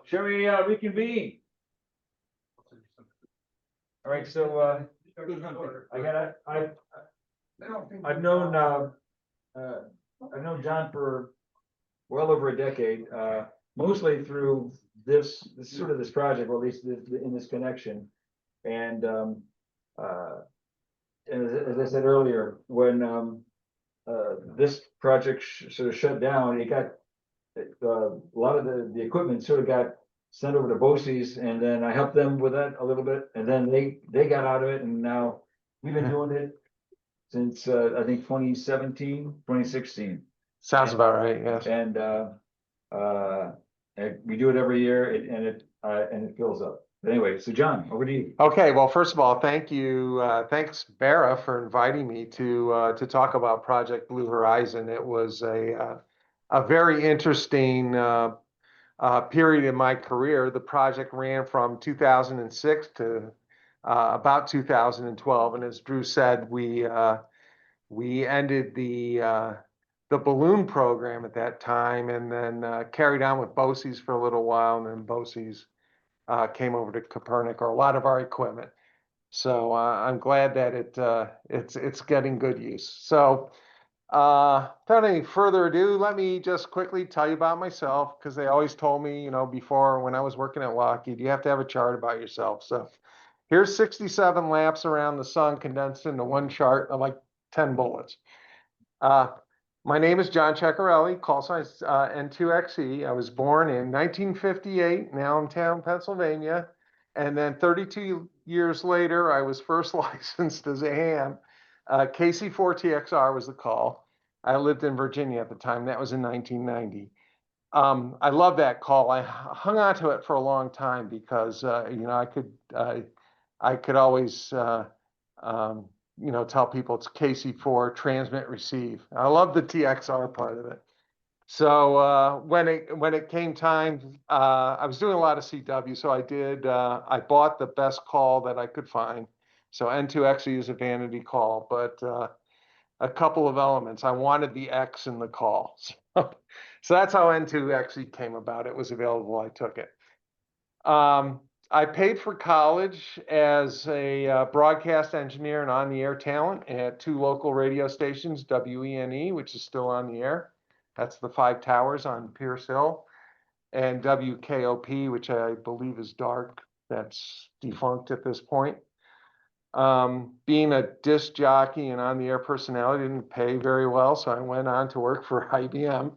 Shall we reconvene? All right, so I've known John for well over a decade, mostly through this project, or at least in this connection. And as I said earlier, when this project sort of shut down, it got a lot of the equipment sort of got sent over to BOCES, and then I helped them with that a little bit, and then they got out of it, and now we've been doing it since I think 2017, 2016. Sounds about right, yes. And we do it every year, and it fills up. But anyway, so John, over to you. Okay, well, first of all, thank you. Thanks, Bara, for inviting me to talk about Project Blue Horizon. It was a very interesting period in my career. The project ran from 2006 to about 2012, and as Drew said, we ended the balloon program at that time, and then carried on with BOCES for a little while, and then BOCES came over to Copernic, or a lot of our equipment. So I'm glad that it's getting good use. So without any further ado, let me just quickly tell you about myself, because they always told me, before, when I was working at Lockheed, you have to have a chart about yourself. So here's 67 laps around the sun condensed into one chart of like 10 bullets. My name is John Ceccherelli, call sign N2XE. I was born in 1958 in Allentown, Pennsylvania. And then 32 years later, I was first licensed as a ham. KC4TXR was the call. I lived in Virginia at the time. That was in 1990. I love that call. I hung on to it for a long time because, I could always, tell people it's KC4, transmit, receive. I love the TXR part of it. So when it came time, I was doing a lot of CW, so I bought the best call that I could find. So N2XE is a vanity call, but a couple of elements. I wanted the X in the call. So that's how N2XE came about. It was available, I took it. I paid for college as a broadcast engineer and on-the-air talent at 2 local radio stations, WENE, which is still on the air. That's the 5 towers on Pierce Hill, and WKOP, which I believe is dark. That's defunct at this point. Being a disc jockey and on-the-air personality didn't pay very well, so I went on to work for IBM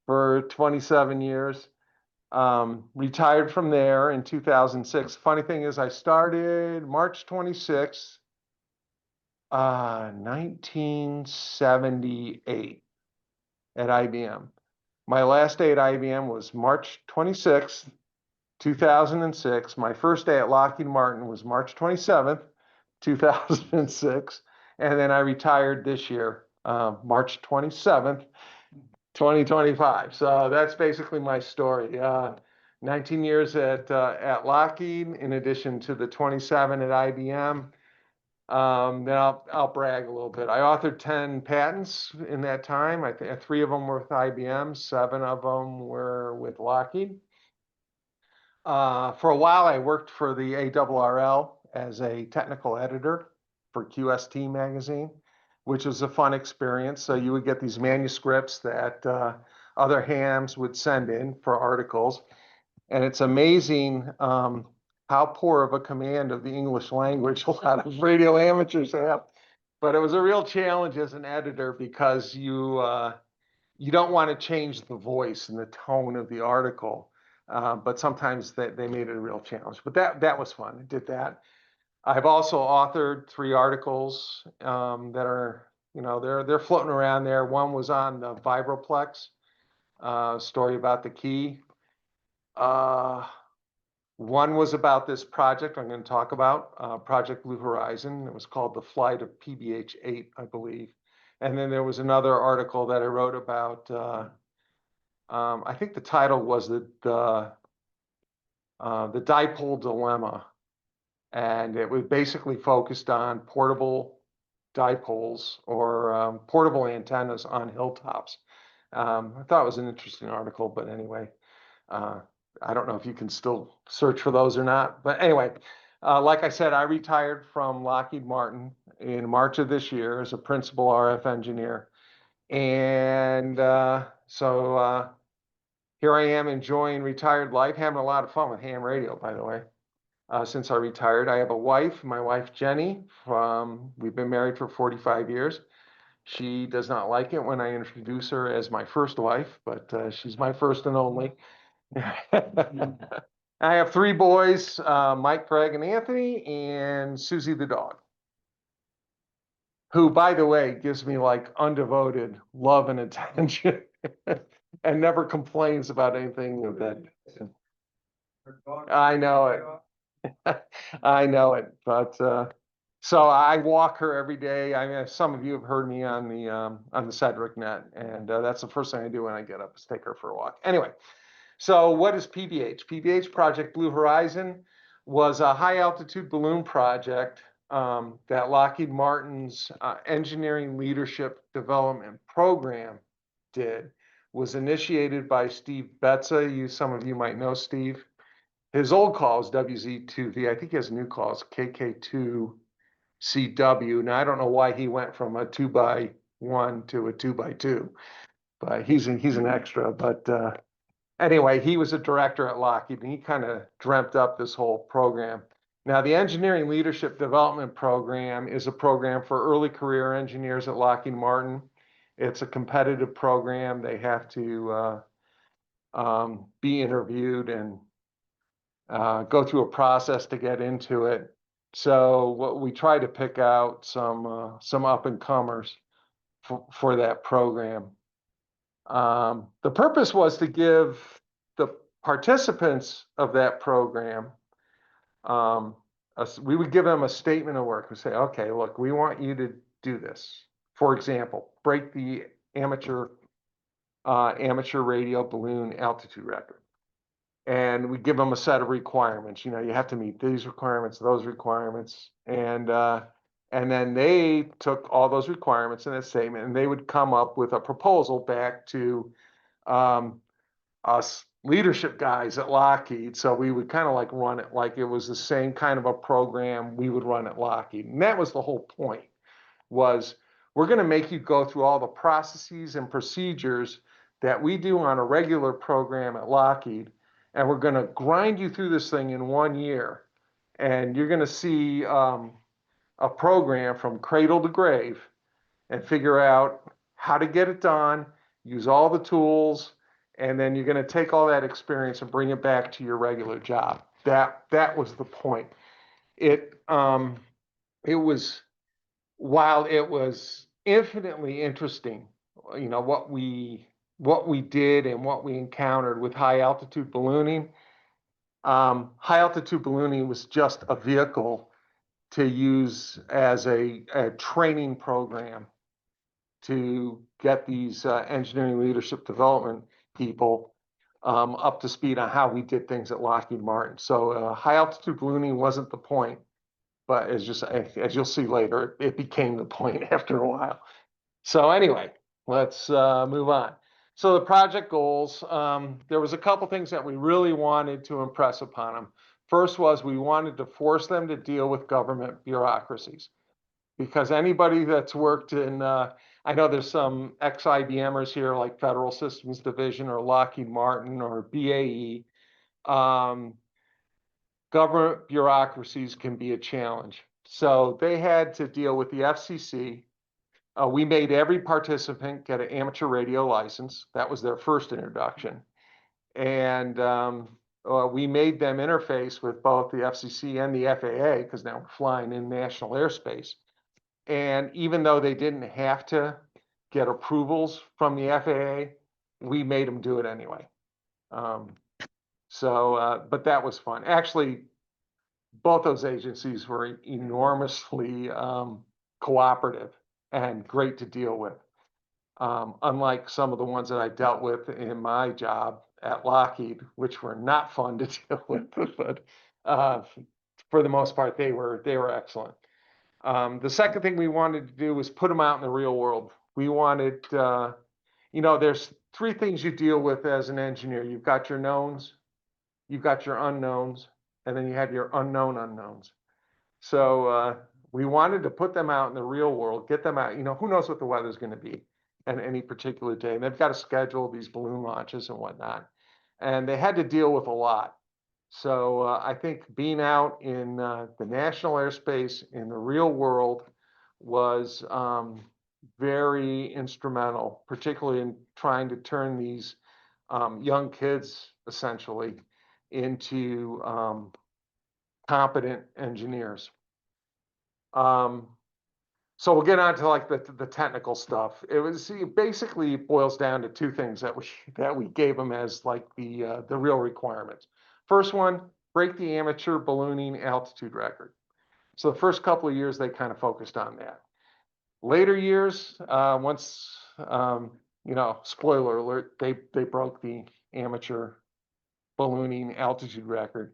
for 27 years. Retired from there in 2006. Funny thing is, I started March 26, 1978 at IBM. My last day at IBM was March 26, 2006. My first day at Lockheed Martin was March 27th, 2006. And then I retired this year, March 27th, 2025. So that's basically my story. 19 years at Lockheed, in addition to the 27 at IBM. Then I'll brag a little bit. I authored 10 patents in that time. I think 3 of them were with IBM, 7 of them were with Lockheed. For a while, I worked for the ARRL as a technical editor for QST magazine, which was a fun experience. So you would get these manuscripts that other hams would send in for articles. And it's amazing how poor of a command of the English language a lot of radio amateurs have. But it was a real challenge as an editor, because you don't want to change the voice and the tone of the article. But sometimes they made it a real challenge. But that was fun. I did that. I've also authored 3 articles that are, they're floating around there. One was on the Vibroplex, story about the key. One was about this project I'm going to talk about, Project Blue Horizon. It was called The Flight of PBH-8, I believe. And then there was another article that I wrote about, I think the title was the Dipole Dilemma. And it was basically focused on portable dipoles, or portable antennas on hilltops. I thought it was an interesting article, but anyway, I don't know if you can still search for those or not, but anyway, like I said, I retired from Lockheed Martin in March of this year as a principal RF engineer. And so here I am enjoying retired life, having a lot of fun with ham radio, by the way. Since I retired, I have a wife, my wife Jenny. We've been married for 45 years. She does not like it when I introduce her as my first wife, but she's my first and only. I have three boys, Mike, Greg, and Anthony, and Susie the dog, who, by the way, gives me like undevoted love and attention and never complains about anything of that. I know it. I know it. But so I walk her every day. I mean, some of you have heard me on the Cedric net, and that's the first thing I do when I get up is take her for a walk. Anyway, so what is PBH? PBH, Project Blue Horizon, was a high altitude balloon project that Lockheed Martin's engineering leadership development program did. Was initiated by Steve Betza. Some of you might know Steve. His old call is WZ2V. I think he has a new call. It's KK2CW. Now, I don't know why he went from a 2x1 to a 2x2, but he's an extra. But anyway, he was a director at Lockheed, and he kind of dreamt up this whole program. Now, the Engineering Leadership Development Program is a program for early career engineers at Lockheed Martin. It's a competitive program. They have to be interviewed and go through a process to get into it. So what we try to pick out some up and comers for that program. The purpose was to give the participants of that program, we would give them a statement of work. We say, okay, look, we want you to do this. For example, break the amateur radio balloon altitude record. And we give them a set of requirements. You know, you have to meet these requirements, those requirements, and then they took all those requirements in a statement, and they would come up with a proposal back to us leadership guys at Lockheed. So we would kind of like run it like it was the same kind of a program we would run at Lockheed, and that was the whole point. Was we're going to make you go through all the processes and procedures that we do on a regular program at Lockheed. And we're going to grind you through this thing in 1 year. And you're going to see a program from cradle to grave and figure out how to get it done, use all the tools, and then you're going to take all that experience and bring it back to your regular job. That was the point. It was, while it was infinitely interesting, you know, what we did and what we encountered with high altitude ballooning. High altitude ballooning was just a vehicle to use as a training program to get these engineering leadership development people up to speed on how we did things at Lockheed Martin. So high altitude ballooning wasn't the point, but as you'll see later, it became the point after a while. So anyway, let's move on. So the project goals, there was a couple things that we really wanted to impress upon them. First was we wanted to force them to deal with government bureaucracies, because anybody that's worked in, I know there's some ex-IBMers here like Federal Systems Division or Lockheed Martin or BAE. Government bureaucracies can be a challenge. So they had to deal with the FCC. We made every participant get an amateur radio license. That was their first introduction. And we made them interface with both the FCC and the FAA, because now we're flying in national airspace. And even though they didn't have to get approvals from the FAA, we made them do it anyway. But that was fun. Actually, both those agencies were enormously cooperative and great to deal with. Unlike some of the ones that I dealt with in my job at Lockheed, which were not fun to deal with, but for the most part, they were excellent. The second thing we wanted to do was put them out in the real world. We wanted, you know, there's three things you deal with as an engineer. You've got your knowns, you've got your unknowns, and then you have your unknown unknowns. So we wanted to put them out in the real world, get them out. You know, who knows what the weather's going to be on any particular day. And they've got to schedule these balloon launches and whatnot. And they had to deal with a lot. So I think being out in the national airspace in the real world was very instrumental, particularly in trying to turn these young kids essentially into competent engineers. So we'll get on to like the technical stuff. It basically boils down to two things that we gave them as like the real requirements. First one, break the amateur ballooning altitude record. So the first couple of years they kind of focused on that. Later years, once you know, spoiler alert, they broke the amateur ballooning altitude record.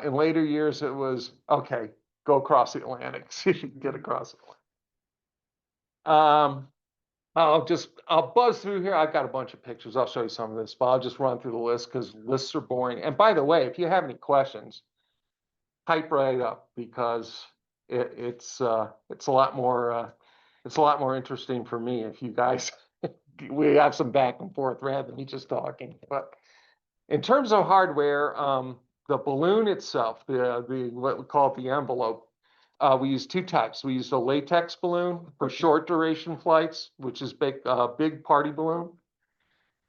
In later years, it was okay, go across the Atlantic, see if you can get across the Atlantic. I'll buzz through here. I've got a bunch of pictures. I'll show you some of this, but I'll just run through the list because lists are boring. And by the way, if you have any questions, type right up because it's a lot more interesting for me if you guys we have some back and forth rather than me just talking. But in terms of hardware, the balloon itself, the what we call it the envelope, we use two types. We use a latex balloon for short duration flights, which is big party balloon.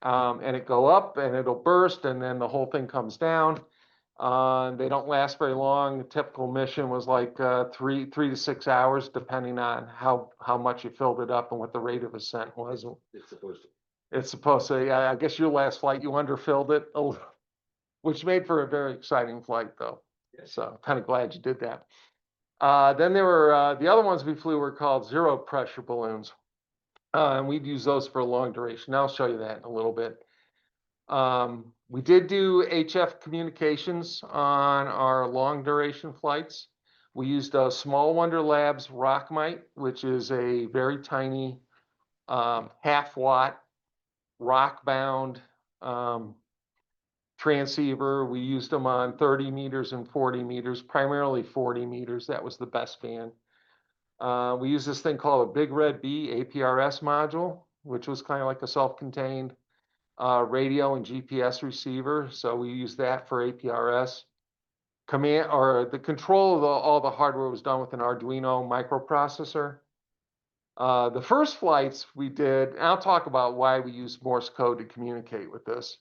And it go up and it'll burst and then the whole thing comes down. They don't last very long. The typical mission was like 3 to 6 hours, depending on how much you filled it up and what the rate of ascent was. It's supposed to. It's supposed to. Yeah, I guess your last flight you underfilled it, which made for a very exciting flight, though. Yes. So kind of glad you did that. Then there were the other ones we flew were called zero pressure balloons, and we'd use those for a long duration. I'll show you that in a little bit. We did do HF communications on our long duration flights. We used a Small Wonder Labs Rockmite, which is a very tiny half-watt rock-bound transceiver. We used them on 30 meters and 40 meters, primarily 40 meters. That was the best band. We used this thing called a Big Red Bee APRS module, which was kind of like a self-contained radio and GPS receiver. So we used that for APRS. Command or the control of all the hardware was done with an Arduino microprocessor. The first flights we did, and I'll talk about why we use Morse code to communicate with this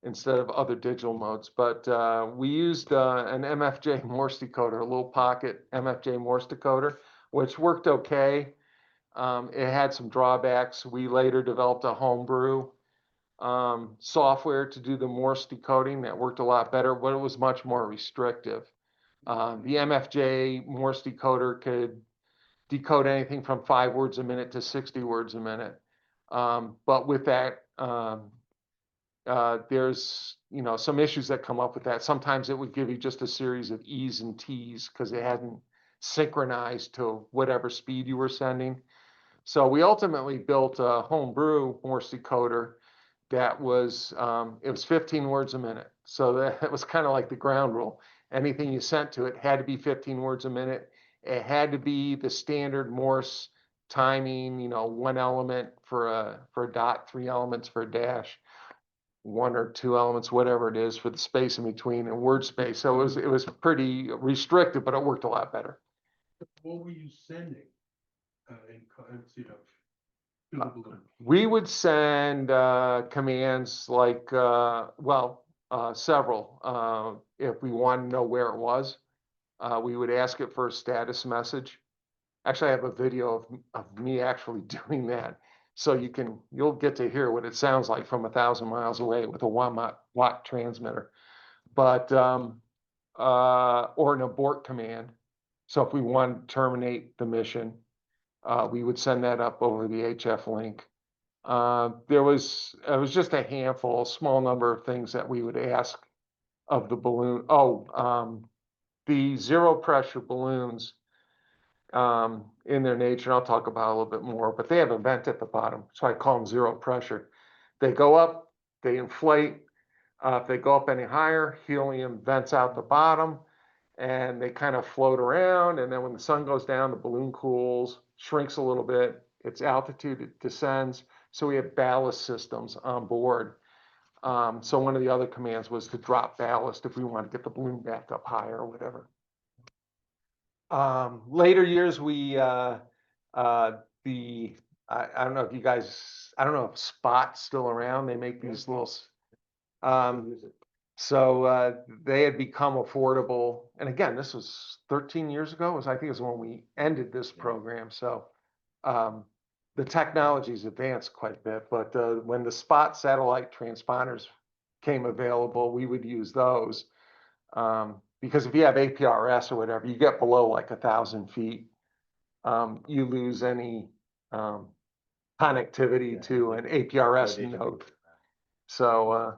instead of other digital modes. But we used an MFJ Morse decoder, a little pocket MFJ Morse decoder, which worked okay. It had some drawbacks. We later developed a homebrew software to do the Morse decoding that worked a lot better, but it was much more restrictive. The MFJ Morse decoder could decode anything from 5 words a minute to 60 words a minute. But with that, there's some issues that come up with that. Sometimes it would give you just a series of E's and T's because it hadn't synchronized to whatever speed you were sending. So we ultimately built a homebrew Morse decoder that was it was 15 words a minute. So that was kind of like the ground rule. Anything you sent to it had to be 15 words a minute. It had to be the standard Morse timing, 1 element for a dot, 3 elements for a dash, 1 or 2 elements, whatever it is for the space in between and word space. So it was pretty restricted, but it worked a lot better. What were you sending We would send commands like, several. If we want to know where it was, we would ask it for a status message. Actually, I have a video of me actually doing that. So you'll get to hear what it sounds like from 1,000 miles away with a 1-watt transmitter. But, or an abort command. So if we want to terminate the mission, we would send that up over the HF link. It was just a handful, a small number of things that we would ask of the balloon. The zero pressure balloons, in their nature, and I'll talk about it a little bit more, but they have a vent at the bottom, so I call them zero pressure. They go up, they inflate, If they go up any higher, helium vents out the bottom and they kind of float around. And then when the sun goes down, the balloon cools, shrinks a little bit, its altitude descends. So we have ballast systems on board. So one of the other commands was to drop ballast if we want to get the balloon back up higher or whatever. Later years, I don't know if you guys, I don't know if Spot's still around. They make these little, so they had become affordable. And again, this was 13 years ago. I think it was when we ended this program. So the technology's advanced quite a bit. But when the Spot satellite transponders came available, we would use those. Because if you have APRS or whatever, you get below like 1,000 feet, you lose any connectivity to an APRS node. So,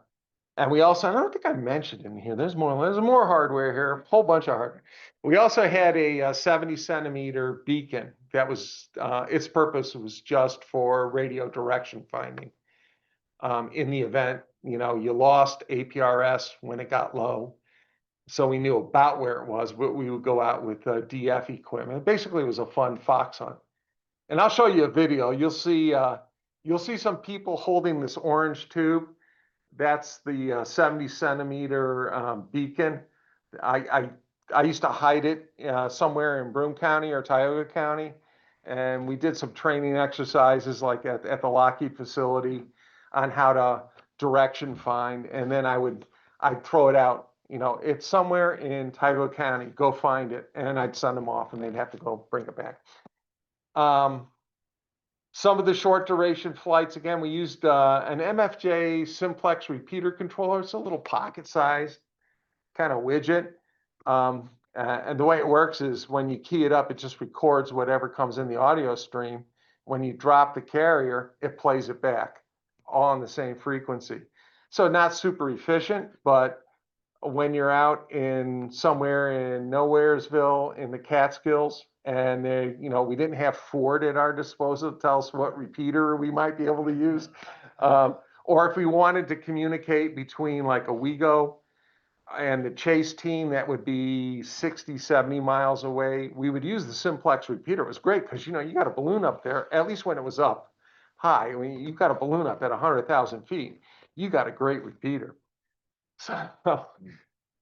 and we also, I don't think I mentioned in here, there's more hardware here, a whole bunch of hardware. We also had a 70 centimeter beacon that was, its purpose was just for radio direction finding. In the event, you lost APRS when it got low. So we knew about where it was, but we would go out with DF equipment. Basically, it was a fun fox hunt. And I'll show you a video. You'll see some people holding this orange tube. That's the 70 centimeter beacon. I used to hide it somewhere in Broome County or Tioga County, and we did some training exercises like at the Lockheed facility on how to direction find, and then I'd throw it out. It's somewhere in Tioga County. Go find it, and I'd send them off, and they'd have to go bring it back. Some of the short duration flights, again, we used an MFJ simplex repeater controller. It's a little pocket sized kind of widget. And the way it works is when you key it up, it just records whatever comes in the audio stream. When you drop the carrier, it plays it back, all on the same frequency. So not super efficient, but when you're out in somewhere in Nowheresville in the Catskills, and we didn't have Ford at our disposal to tell us what repeater we might be able to use. Or if we wanted to communicate between like a WeGo and the chase team that would be 60, 70 miles away, we would use the simplex repeater. It was great because, you got a balloon up there, at least when it was up high. I mean, you've got a balloon up at 100,000 feet. You got a great repeater. So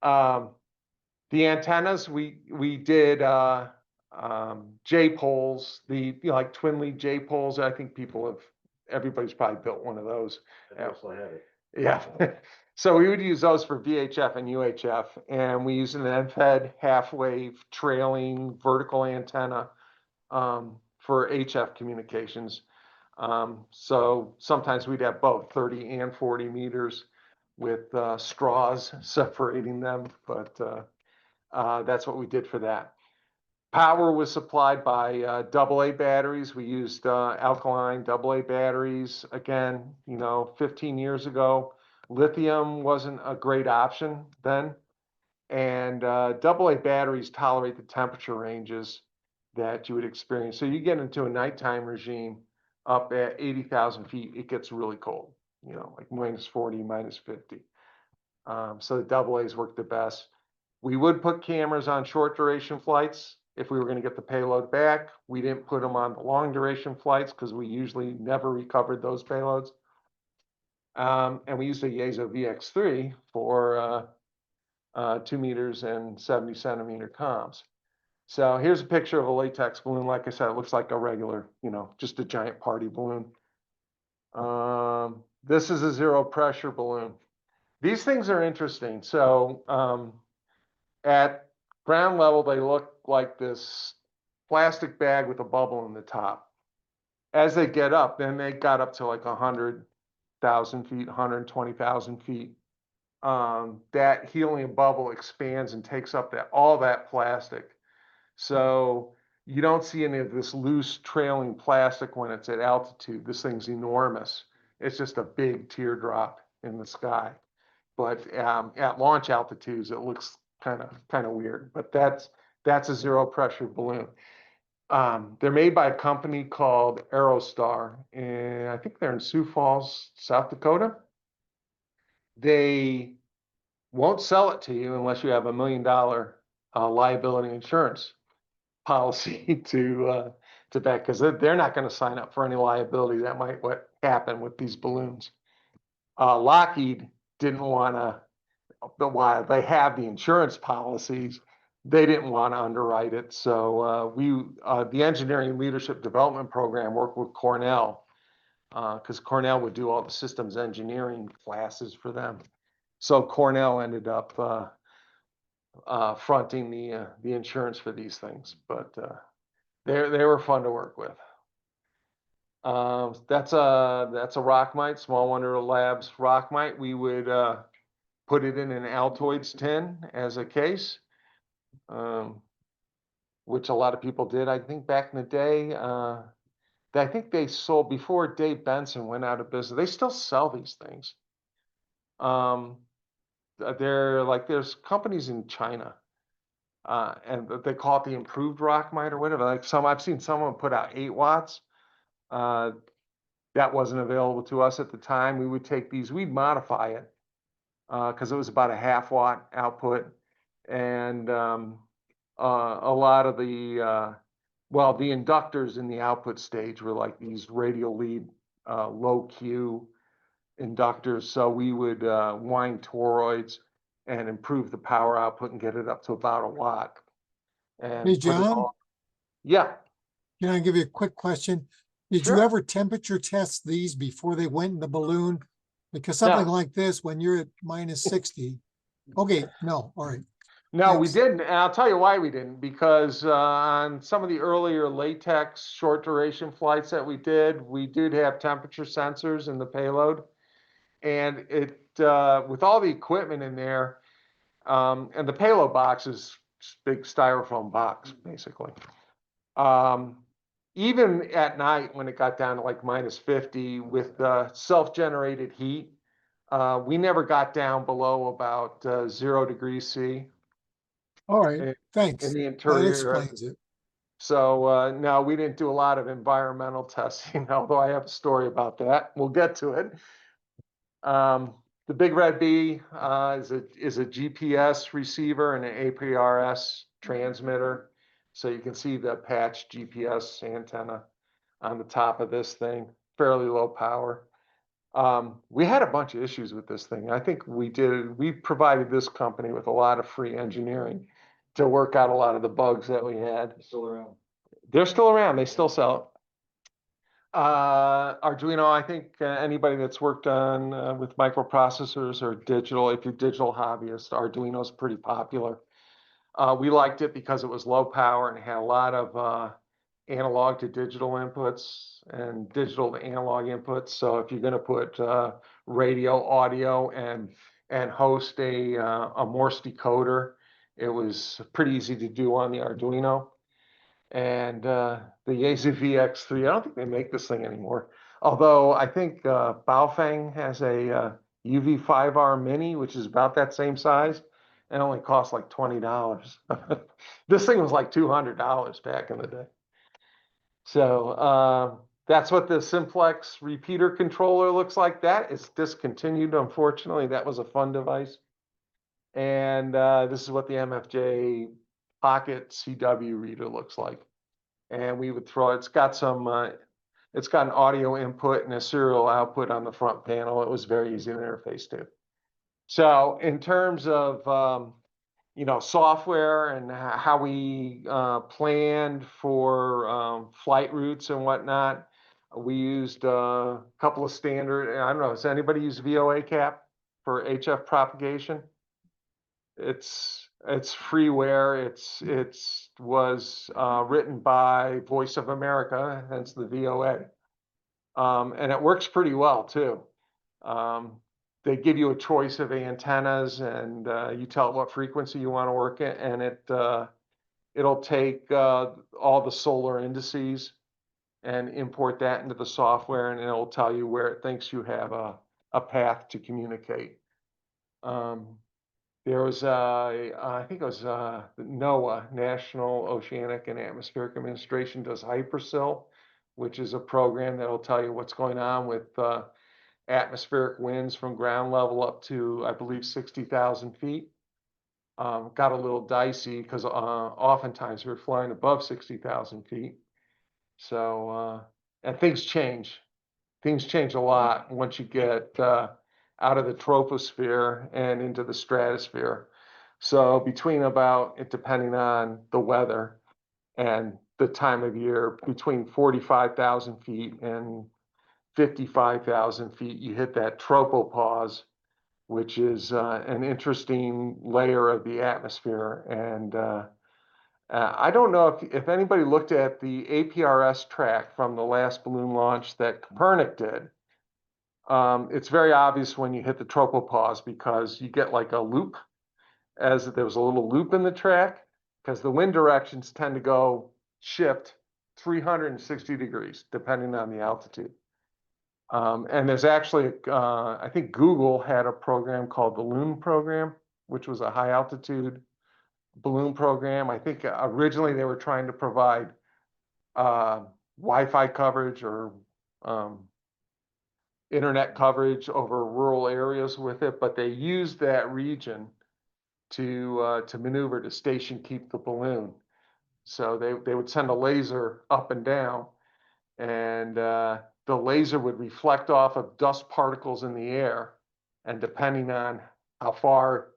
the antennas, we did J poles, like twin lead J poles. I think everybody's probably built one of those. Yeah. So we would use those for VHF and UHF, and we use an end-fed half-wave trailing vertical antenna for HF communications. So sometimes we'd have both 30 and 40 meters with straws separating them, but that's what we did for that. Power was supplied by AA batteries. We used alkaline AA batteries. Again, 15 years ago, lithium wasn't a great option then. And AA batteries tolerate the temperature ranges that you would experience. So you get into a nighttime regime up at 80,000 feet, it gets really cold, like minus 40, minus 50. So the AA's work the best. We would put cameras on short duration flights if we were going to get the payload back. We didn't put them on the long duration flights because we usually never recovered those payloads. And we used a Yaesu VX3 for 2 meters and 70 centimeter comms. So here's a picture of a latex balloon. Like I said, it looks like a regular, just a giant party balloon. This is a zero pressure balloon. These things are interesting. So at ground level, they look like this plastic bag with a bubble in the top. As they get up, then they got up to like 100,000 feet, 120,000 feet. That helium bubble expands and takes up all that plastic. So you don't see any of this loose trailing plastic when it's at altitude. This thing's enormous. It's just a big teardrop in the sky. But at launch altitudes, it looks kind of weird. But that's a zero pressure balloon. They're made by a company called Aerostar, and I think they're in Sioux Falls, South Dakota. they won't sell it to you unless you have $1 million liability insurance policy to back, because they're not going to sign up for any liability that might what happen with these balloons. Lockheed didn't want to, while they have the insurance policies, they didn't want to underwrite it. So the Engineering Leadership Development Program worked with Cornell, because Cornell would do all the systems engineering classes for them. So Cornell ended up fronting the insurance for these things, but they were fun to work with. That's a Rockmite, Small Wonder Labs Rockmite. We would put it in an Altoids tin as a case, which a lot of people did. I think back in the day, I think they sold before Dave Benson went out of business. They still sell these things. They're like, there's companies in China, and they call it the improved Rockmite or whatever. Like I've seen someone put out 8 watts. That wasn't available to us at the time. We would take these, we'd modify it, because it was about a 1/2 watt output, and a lot of the the inductors in the output stage were like these radial lead low Q inductors. So we would wind toroids and improve the power output and get it up to about 1 watt. And Hey, John, yeah, can I give you a quick question? Did you sure. ever temperature test these before they went in the balloon? Because something No. like this, when you're at -60, okay, no, all right. No, we Thanks. didn't, and I'll tell you why we didn't. Because on some of the earlier latex short duration flights that we did have temperature sensors in the payload, and it with all the equipment in there, and the payload box is big styrofoam box basically. Even at night when it got down to like -50 with self-generated heat, we never got down below about 0 degrees C. All right, thanks. In the That interior. explains it. So no, we didn't do a lot of environmental testing, although I have a story about that. We'll get to it. The Big Red Bee is a GPS receiver and an APRS transmitter. So you can see the patch GPS antenna on the top of this thing, fairly low power. We had a bunch of issues with this thing. I think we provided this company with a lot of free engineering to work out a lot of the bugs that we had. Still around. They're still around. They still sell it. Arduino, I think anybody that's worked on with microprocessors or digital, if you're digital hobbyist, Arduino is pretty popular. We liked it because it was low power and had a lot of analog to digital inputs and digital to analog inputs. So if you're going to put radio, audio, and host a Morse decoder, it was pretty easy to do on the Arduino. And the Yaesu VX3, I don't think they make this thing anymore. Although I think Baofeng has a UV5R Mini, which is about that same size, and only costs like $20. This thing was like $200 back in the day. So that's what the Simplex repeater controller looks like. That is discontinued, unfortunately. That was a fun device. And this is what the MFJ Pocket CW reader looks like. And we would throw, it's got an audio input and a serial output on the front panel. It was very easy to interface to. So in terms of, software and how we planned for flight routes and whatnot, we used a couple of standard, I don't know, has anybody used VOA cap for HF propagation? It's freeware. It was written by Voice of America, hence the VOA, and it works pretty well too. They give you a choice of antennas, and you tell it what frequency you want to work at, and it'll take all the solar indices and import that into the software, and it'll tell you where it thinks you have a path to communicate. There was, I think it was NOAA, National Oceanic and Atmospheric Administration, does HyperSIL, which is a program that will tell you what's going on with atmospheric winds from ground level up to, I believe, 60,000 feet. Got a little dicey because oftentimes we were flying above 60,000 feet. So, and things change. Things change a lot once you get out of the troposphere and into the stratosphere. So between about, it depending on the weather and the time of year, between 45,000 feet and 55,000 feet, you hit that tropopause, which is an interesting layer of the atmosphere. And I don't know if anybody looked at the APRS track from the last balloon launch that Copernic did. It's very obvious when you hit the tropopause because you get like a loop, as there was a little loop in the track, because the wind directions tend to shift 360 degrees depending on the altitude. And there's actually, I think Google had a program called the Loon program, which was a high altitude balloon program. I think originally they were trying to provide Wi-Fi coverage or internet coverage over rural areas with it, but they used that region to maneuver to station keep the balloon. So they would send a laser up and down, and the laser would reflect off of dust particles in the air, and depending on how far,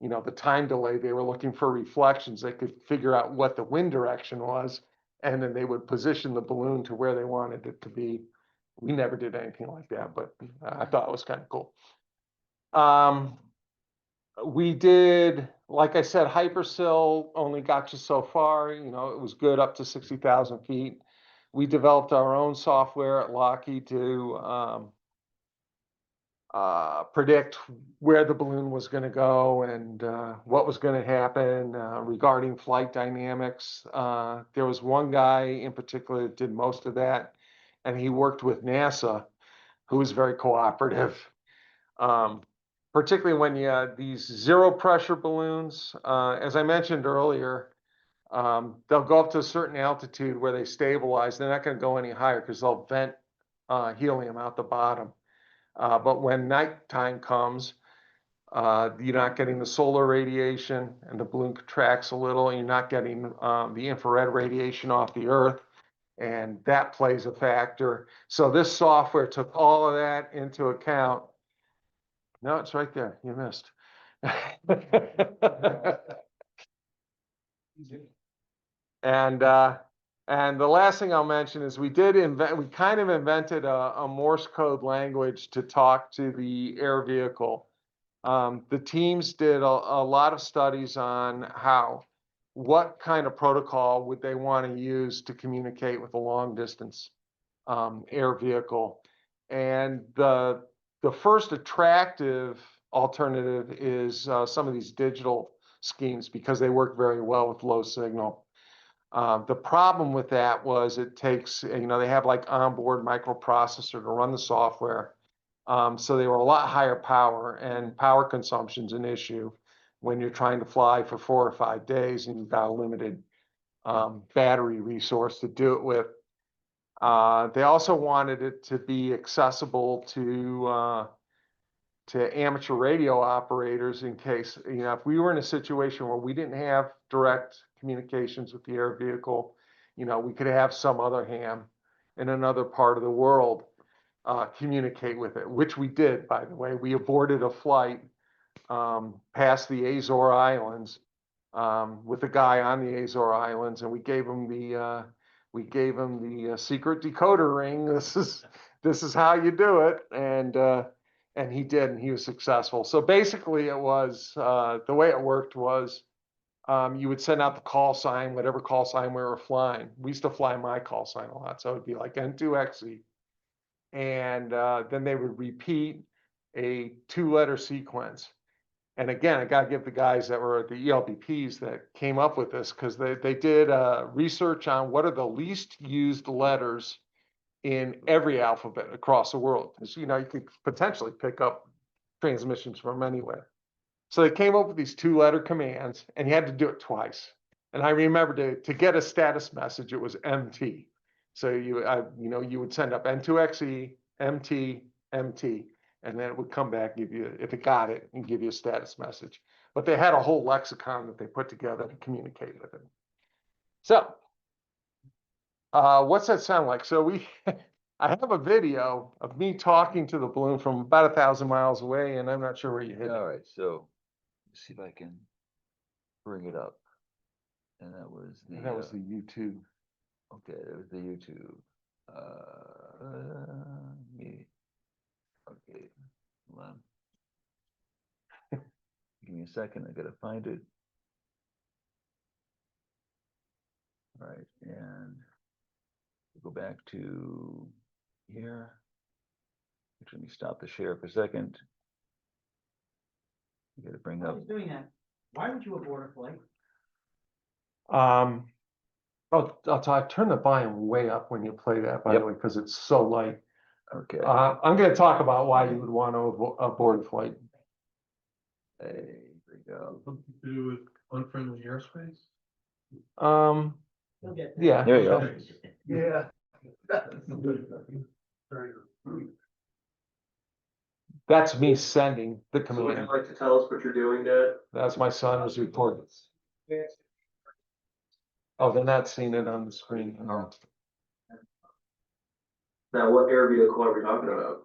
the time delay they were looking for reflections, they could figure out what the wind direction was, and then they would position the balloon to where they wanted it to be. We never did anything like that, but I thought it was kind of cool. We did, like I said, Hypersil only got you so far. It was good up to 60,000 feet. We developed our own software at Lockheed to predict where the balloon was going to go and what was going to happen regarding flight dynamics. There was one guy in particular that did most of that, and he worked with NASA, who was very cooperative. Particularly when you had these zero pressure balloons, as I mentioned earlier, they'll go up to a certain altitude where they stabilize. They're not going to go any higher because they'll vent helium out the bottom. But when nighttime comes, you're not getting the solar radiation and the balloon contracts a little. You're not getting the infrared radiation off the Earth, and that plays a factor. So this software took all of that into account. No, it's right there. You missed. And the last thing I'll mention is we kind of invented a Morse code language to talk to the air vehicle. The teams did a lot of studies on what kind of protocol would they want to use to communicate with a long distance air vehicle. And the first attractive alternative is some of these digital schemes because they work very well with low signal. The problem with that was it takes, they have like onboard microprocessor to run the software. So they were a lot higher power, and power consumption is an issue when you're trying to fly for 4 or 5 days and you've got a limited battery resource to do it with. They also wanted it to be accessible to amateur radio operators in case, if we were in a situation where we didn't have direct communications with the air vehicle, we could have some other ham in another part of the world communicate with it, which we did, by the way. We aborted a flight past the Azore Islands with a guy on the Azore Islands, and we gave him the secret decoder ring. This is how you do it, and he did, and he was successful. So basically, it was the way it worked was you would send out the call sign, whatever call sign we were flying. We used to fly my call sign a lot, so it'd be like N2XE, and then they would repeat a 2-letter sequence. And again, I got to give the guys that were the ELBPs that came up with this, because they did research on what are the least used letters in every alphabet across the world. Because, you could potentially pick up transmissions from anywhere. So they came up with these 2-letter commands, and you had to do it twice. And I remember to get a status message, it was MT. So you would send up N2XE, MT, MT. And then it would come back, give you, if it got it, and give you a status message. But they had a whole lexicon that they put together to communicate with it. So, what's that sound like? So I have a video of me talking to the balloon from about 1,000 miles away, and I'm not sure where you hit it. All right, so let's see if I can bring it up. And that was the. And that was the U2. Okay, that was the YouTube. Yeah. Okay, hold on. Give me a second, I gotta find it. All right, and go back to here. Let me stop the share for a second. You gotta bring While up. he's doing that, why would you abort a flight? Turn the volume way up when you play that, by the Yep. way, because it's so light. Okay. I'm going to talk about why you would want to abort a flight. There we go. Something to do with unfriendly airspace? He'll get Yeah. There you go. okay. Yeah. That's me sending the So would you command. like to tell us what you're doing, Dad? That's my son who's recording. Oh, they're not seeing it on the screen. No. Now, what air vehicle are we talking about?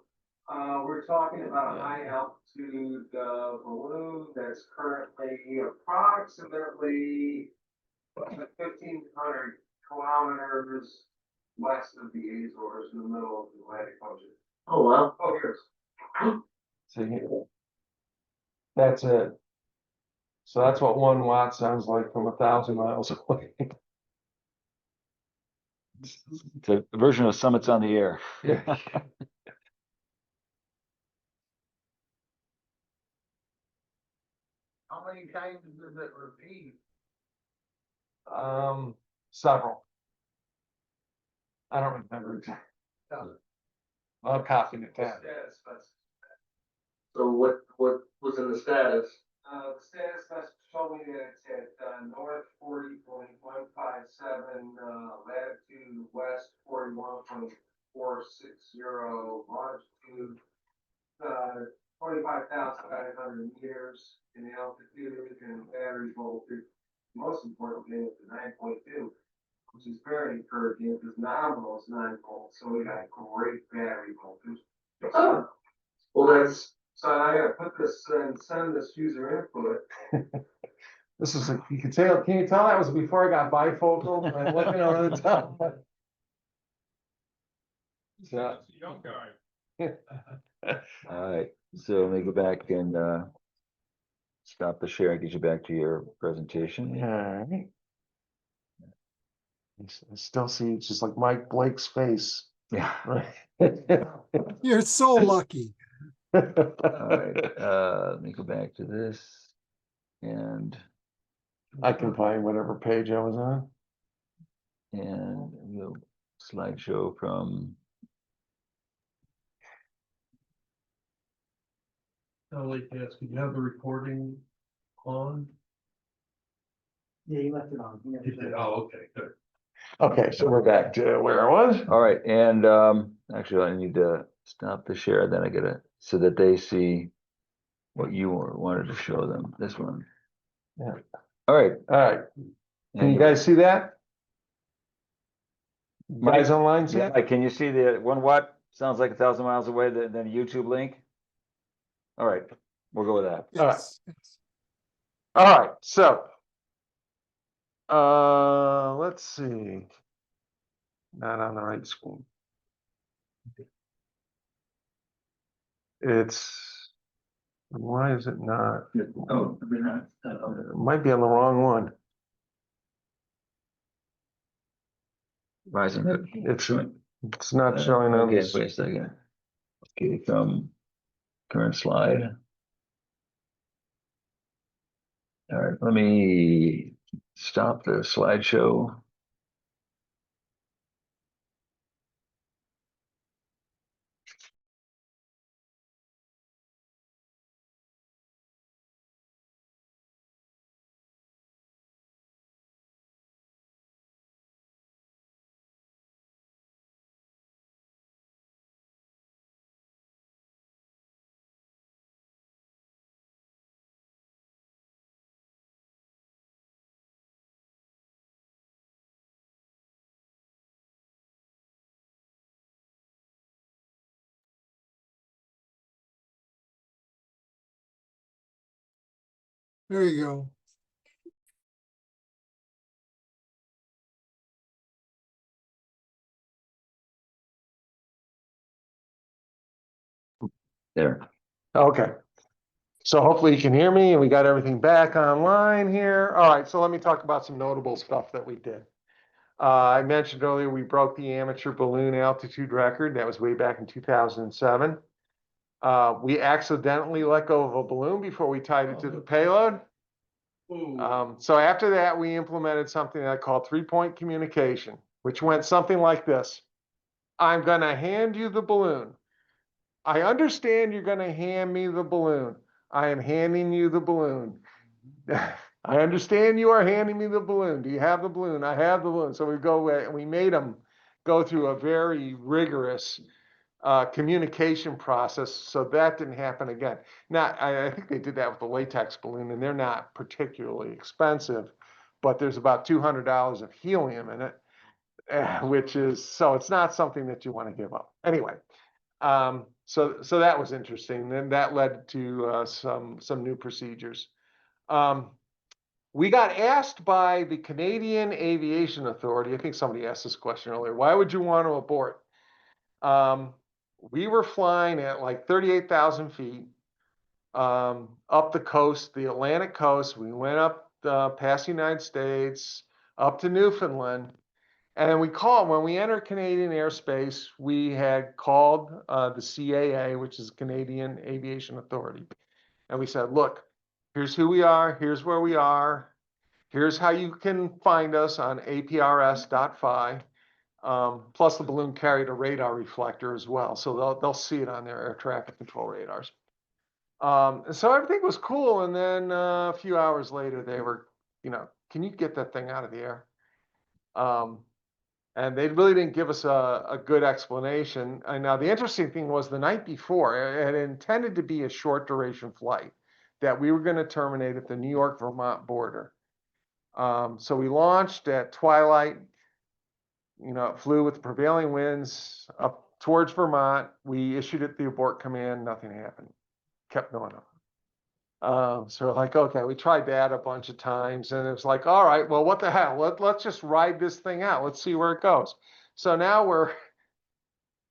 We're talking about a high altitude, balloon that's currently approximately 1,500 kilometers west of the Azores in the middle of the Atlantic Ocean. Oh, wow. Oh, here's. See, that's it. So that's what 1 watt sounds like from 1,000 miles away. It's a version of Summits on the Air. Yeah. How many times does it repeat? Several. I don't remember exactly. I'll copy it down. Status message. So what was in the status? The status message showed me that it's at, north 40.157, latitude west 41.460, longitude, 25,500 meters in altitude, and battery voltage. Most importantly, it's a 9.2, which is very encouraging because nominal is 9 volts, so we got great battery voltage. Oh. Well, that's, So I gotta put this and send this user input. This is you can tell. Can you tell that was before I got bifocal? I'm looking over the top. So, Young guy. All right, so let me go back and stop the share, get you back to your presentation. all right. I still see it's just like Mike Blake's face. Yeah. Right. You're so lucky. All right, let me go back to this. And I can find whatever page I was on. we'll slideshow from. I'd like to ask, you have the recording on? Yeah, you left it on. You never said- Oh, okay, good. Okay, so we're back to where I was. All right, and actually I need to stop the share, then I gotta, so that they see what you wanted to show them, this one. Yeah. All right. All right. Can and you guys see that? You Mike? guys online see Yeah, it? Mike, can you see the 1 watt? Sounds like 1,000 miles away, then a YouTube link? All right, we'll go with that. All right. Yes. All right, so. Let's see. Not on the right screen. It's, why is it not? oh, I mean, It might be on the wrong one. Rising. It's not showing on Okay, this. wait a second. Okay, from current slide. All right, let me stop the slideshow. There you go. There. Okay. So hopefully you can hear me and we got everything back online here. All right, so let me talk about some notable stuff that we did. I mentioned earlier, we broke the amateur balloon altitude record. That was way back in 2007. We accidentally let go of a balloon before we tied it to the payload. So after that, we implemented something I call 3-point communication, which went something like this. I'm going to hand you the balloon. I understand you're going to hand me the balloon. I am handing you the balloon. I understand you are handing me the balloon. Do you have the balloon? I have the balloon. So we go and we made them go through a very rigorous communication process, so that didn't happen again. Now, I think they did that with the latex balloon, and they're not particularly expensive, but there's about $200 of helium in it, which is, so it's not something that you want to give up. Anyway, so that was interesting. Then that led to some new procedures. We got asked by the Canadian Aviation Authority, I think somebody asked this question earlier, why would you want to abort? We were flying at like 38,000 feet up the coast, the Atlantic coast. We went up past the United States, up to Newfoundland. And then when we entered Canadian airspace, we had called the CAA, which is Canadian Aviation Authority. And we said, look, here's who we are, here's where we are, here's how you can find us on aprs.fi. Plus the balloon carried a radar reflector as well, so they'll see it on their air traffic control radars. And so everything was cool, and then a few hours later they were, can you get that thing out of the air? And they really didn't give us a good explanation. And now the interesting thing was the night before, it had intended to be a short duration flight that we were going to terminate at the New York-Vermont border. So we launched at twilight. It flew with the prevailing winds up towards Vermont. We issued it the abort command. Nothing happened. Kept going up. So we're like, okay, we tried that a bunch of times, and it was like, all right, well, what the hell? Let's just ride this thing out. Let's see where it goes. So now we're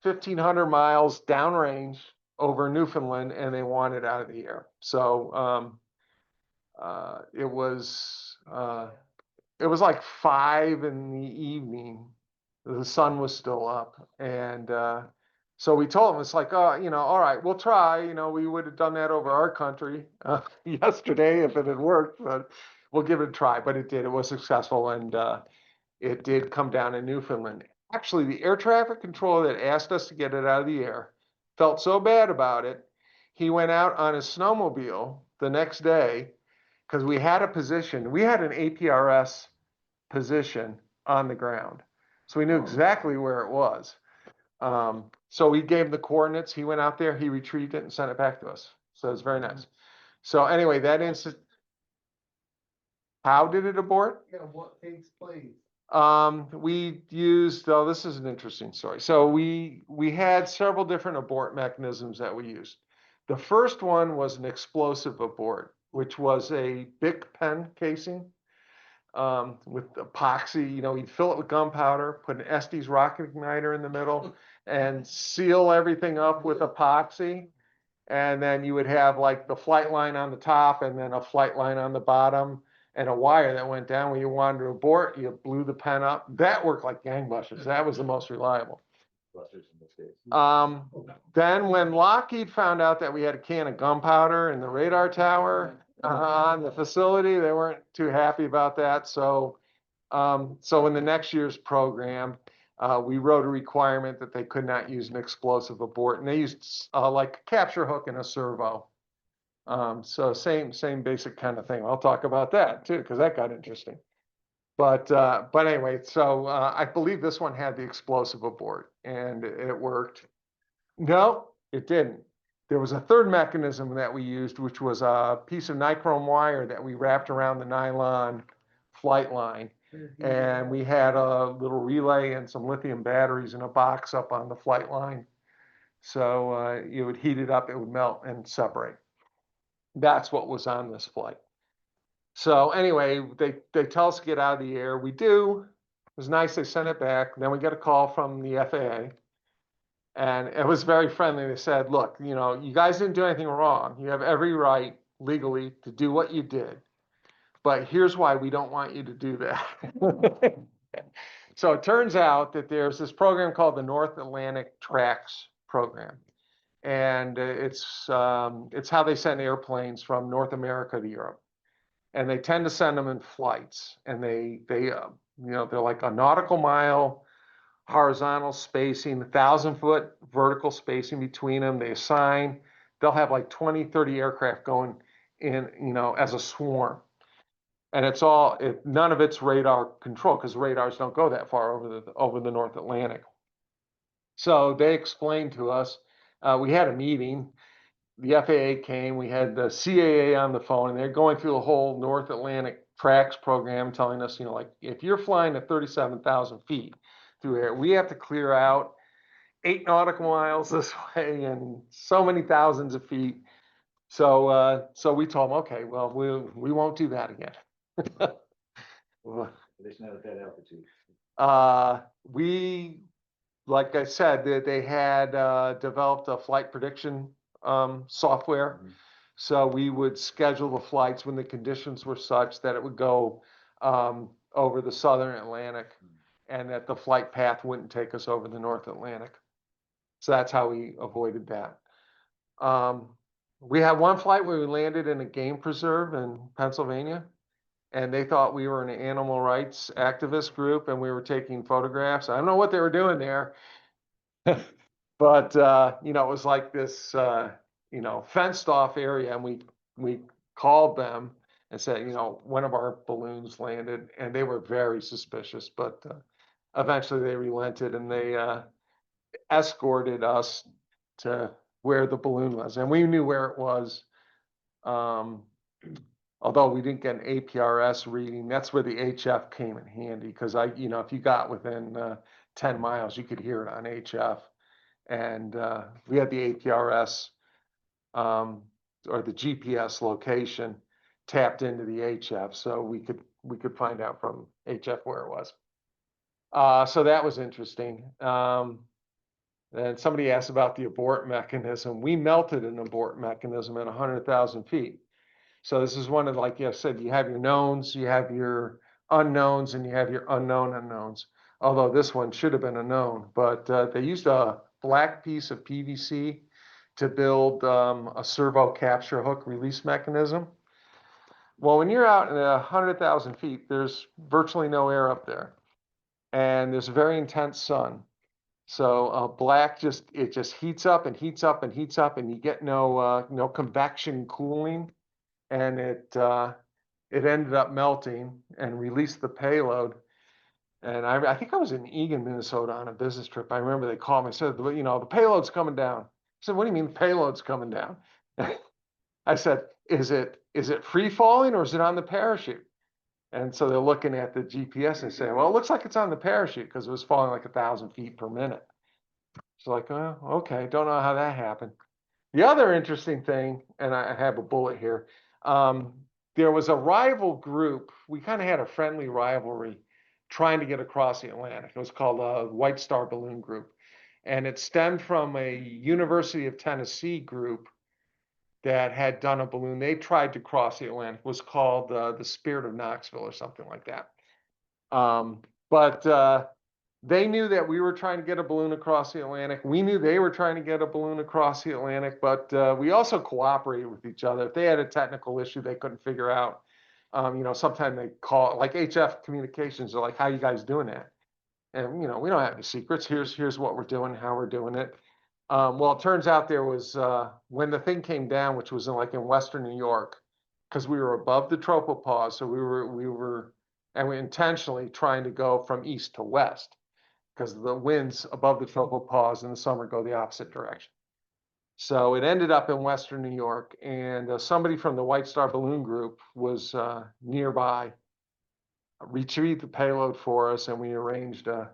1,500 miles downrange over Newfoundland, and they want it out of the air. So it was like 5 in the evening. The sun was still up, and so we told them, it's like, all right, we'll try. We would have done that over our country yesterday if it had worked, but we'll give it a try. But it did. It was successful, and it did come down in Newfoundland. Actually, the air traffic controller that asked us to get it out of the air felt so bad about it, he went out on his snowmobile the next day, because we had a position. We had an APRS position on the ground. So we knew exactly where it was. So we gave him the coordinates. He went out there, he retrieved it and sent it back to us. So it's very nice. So anyway, that instant, how did it abort? Yeah, what takes place? We used, this is an interesting story. So we had several different abort mechanisms that we used. The first one was an explosive abort, which was a Bic pen casing. With epoxy, you'd fill it with gunpowder, put an Estes rocket igniter in the middle, and seal everything up with epoxy. And then you would have like the flight line on the top, and then a flight line on the bottom, and a wire that went down. When you wanted to abort, you blew the pen up. That worked like gangbusters. That was the most reliable. Then when Lockheed found out that we had a can of gunpowder in the radar tower on the facility, they weren't too happy about that. So in the next year's program, we wrote a requirement that they could not use an explosive abort, and they used like a capture hook and a servo. So same basic kind of thing. I'll talk about that too, because that got interesting. But anyway, so I believe this one had the explosive abort, and it worked. No, it didn't. There was a third mechanism that we used, which was a piece of nichrome wire that we wrapped around the nylon flight line. And we had a little relay and some lithium batteries in a box up on the flight line. So you would heat it up, it would melt and separate. That's what was on this flight. So anyway, they tell us to get out of the air. We do. It was nice. They sent it back. Then we get a call from the FAA. And it was very friendly. They said, look, you know, you guys didn't do anything wrong. You have every right legally to do what you did. But here's why we don't want you to do that. So it turns out that there's this program called the North Atlantic Tracks Program. And it's how they send airplanes from North America to Europe. And they tend to send them in flights. And they you know, they're like a nautical mile horizontal spacing, 1,000-foot vertical spacing between them. They assign, they'll have like 20, 30 aircraft going in, you know, as a swarm. And it's all, none of it's radar control because radars don't go that far over the North Atlantic. So they explained to us, we had a meeting, the FAA came, we had the CAA on the phone, and they're going through the whole North Atlantic Tracks program, telling us, you know, like if you're flying at 37,000 feet through air, we have to clear out 8 nautical miles this way and so many thousands of feet. So we told them, okay, well, we won't do that again. At least not at that altitude. We, like I said, they had developed a flight prediction software. Mhm. So we would schedule the flights when the conditions were such that it would go over the Southern Atlantic and that the flight path wouldn't take us over the North Atlantic. So that's how we avoided that. We had one flight where we landed in a game preserve in Pennsylvania, and they thought we were an animal rights activist group and we were taking photographs. I don't know what they were doing there. But you know, it was like this you know, fenced off area, and we called them and said, you know, one of our balloons landed, and they were very suspicious, but eventually they relented and they escorted us to where the balloon was, and we knew where it was. Although we didn't get an APRS reading, that's where the HF came in handy, because you know, if you got within 10 miles, you could hear it on HF. And we had the APRS or the GPS location tapped into the HF, so we could find out from HF where it was. So that was interesting. And somebody asked about the abort mechanism. We melted an abort mechanism at 100,000 feet. So this is one of, like I said, you have your knowns, you have your unknowns, and you have your unknown unknowns. Although this one should have been a known, but they used a black piece of PVC to build a servo capture hook release mechanism. Well, when you're out at 100,000 feet, there's virtually no air up there, and there's a very intense sun. So black just heats up and heats up and heats up, and you get no convection cooling, and it ended up melting and released the payload. And I think I was in Eagan, Minnesota on a business trip. I remember they called me and said, you know, the payload's coming down. I said, what do you mean the payload's coming down? I said, is it free falling or is it on the parachute? And so they're looking at the GPS and saying, well, it looks like it's on the parachute because it was falling like 1,000 feet per minute. It's like, oh, okay, don't know how that happened. The other interesting thing, and I have a bullet here, there was a rival group. We kind of had a friendly rivalry trying to get across the Atlantic. It was called a White Star Balloon Group. And it stemmed from a University of Tennessee group that had done a balloon. They tried to cross the Atlantic. It was called the Spirit of Knoxville or something like that. But they knew that we were trying to get a balloon across the Atlantic. We knew they were trying to get a balloon across the Atlantic, but we also cooperated with each other. If they had a technical issue they couldn't figure out, you know, sometimes they call, like HF Communications, are like, how you guys doing that? And, you know, we don't have any secrets. Here's what we're doing, how we're doing it. Well, it turns out there was, when the thing came down, which was in Western New York, because we were above the tropopause, so we were intentionally trying to go from east to west, because the winds above the tropopause in the summer go the opposite direction. So it ended up in Western New York, and somebody from the White Star Balloon Group was nearby, retrieved the payload for us, and we arranged a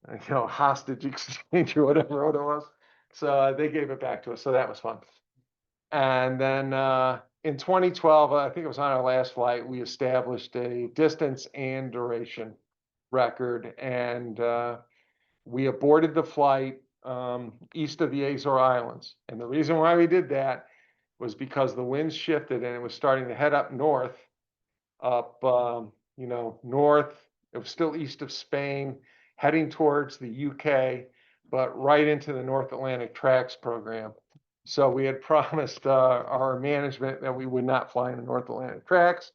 hostage exchange or whatever it was. So they gave it back to us. So that was fun. And then in 2012, I think it was on our last flight, we established a distance and duration record, and we aborted the flight east of the Azore Islands. And the reason why we did that was because the winds shifted and it was starting to head up north, north. It was still east of Spain, heading towards the UK, but right into the North Atlantic Tracks program. So we had promised our management that we would not fly in the North Atlantic Tracks.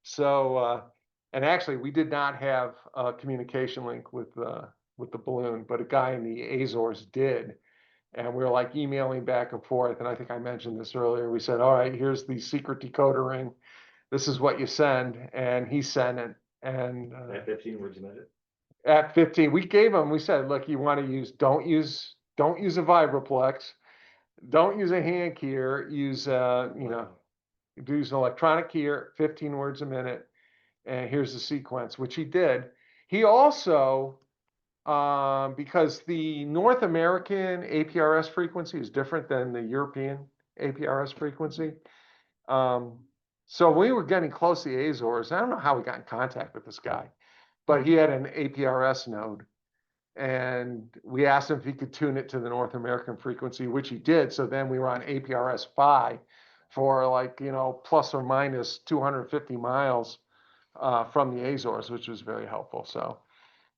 So, and actually, we did not have a communication link with the balloon, but a guy in the Azores did. And we were like emailing back and forth. And I think I mentioned this earlier. We said, all right, here's the secret decoder ring. This is what you send. And he sent it. And At 15 words a minute. at 15, we gave him, we said, look, you want to don't use a vibraplex. Don't use a hand keyer. Use, use an electronic keyer, 15 words a minute. And here's the sequence, which he did. He also, because the North American APRS frequency is different than the European APRS frequency. So we were getting close to the Azores. I don't know how we got in contact with this guy, but he had an APRS node. And we asked him if he could tune it to the North American frequency, which he did. So then we were on APRS 5 for plus or minus 250 miles from the Azores, which was very helpful. So,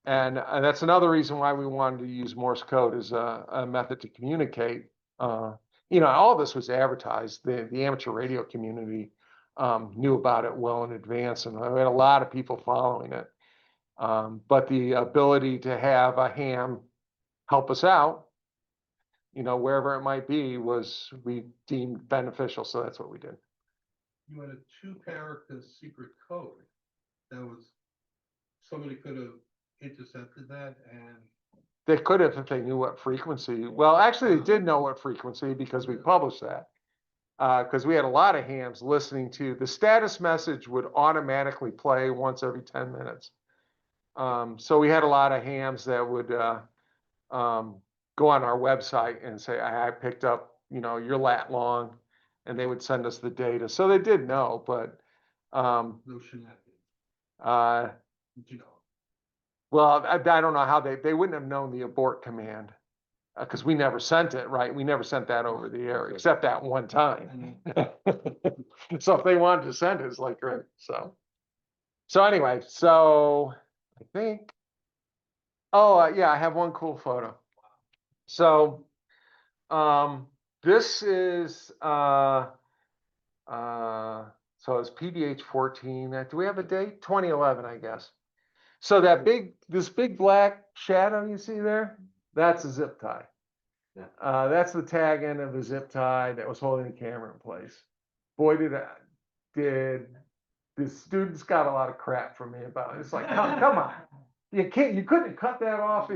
and that's another reason why we wanted to use Morse code as a method to communicate. All this was advertised. The amateur radio community knew about it well in advance, and we had a lot of people following it. But the ability to have a ham help us out, wherever it might be, we deemed beneficial. So that's what we did. You had a 2-character secret code that was, somebody could have intercepted that and. They could have if they knew what frequency. Well, actually, they did know what frequency because we published that. Because we had a lot of hams listening to the status message would automatically play once every 10 minutes. So we had a lot of hams that would go on our website and say, I picked up, your lat long, and they would send us the data. So they did know, but No shenanigans. You know. well, I don't know how they wouldn't have known the abort command because we never sent it, right? We never sent that over the air except that one time. So if they wanted to send it, it's like, right. So anyway, I think, yeah, I have one cool photo. So, this is, so it's PDH 14. Do we have a date? 2011, I guess. So this big black shadow you see there, that's a zip tie. Yeah. That's the tag end of the zip tie that was holding the camera in place. Boy, did the students got a lot of crap from me about it. It's like, come on, you couldn't cut that off.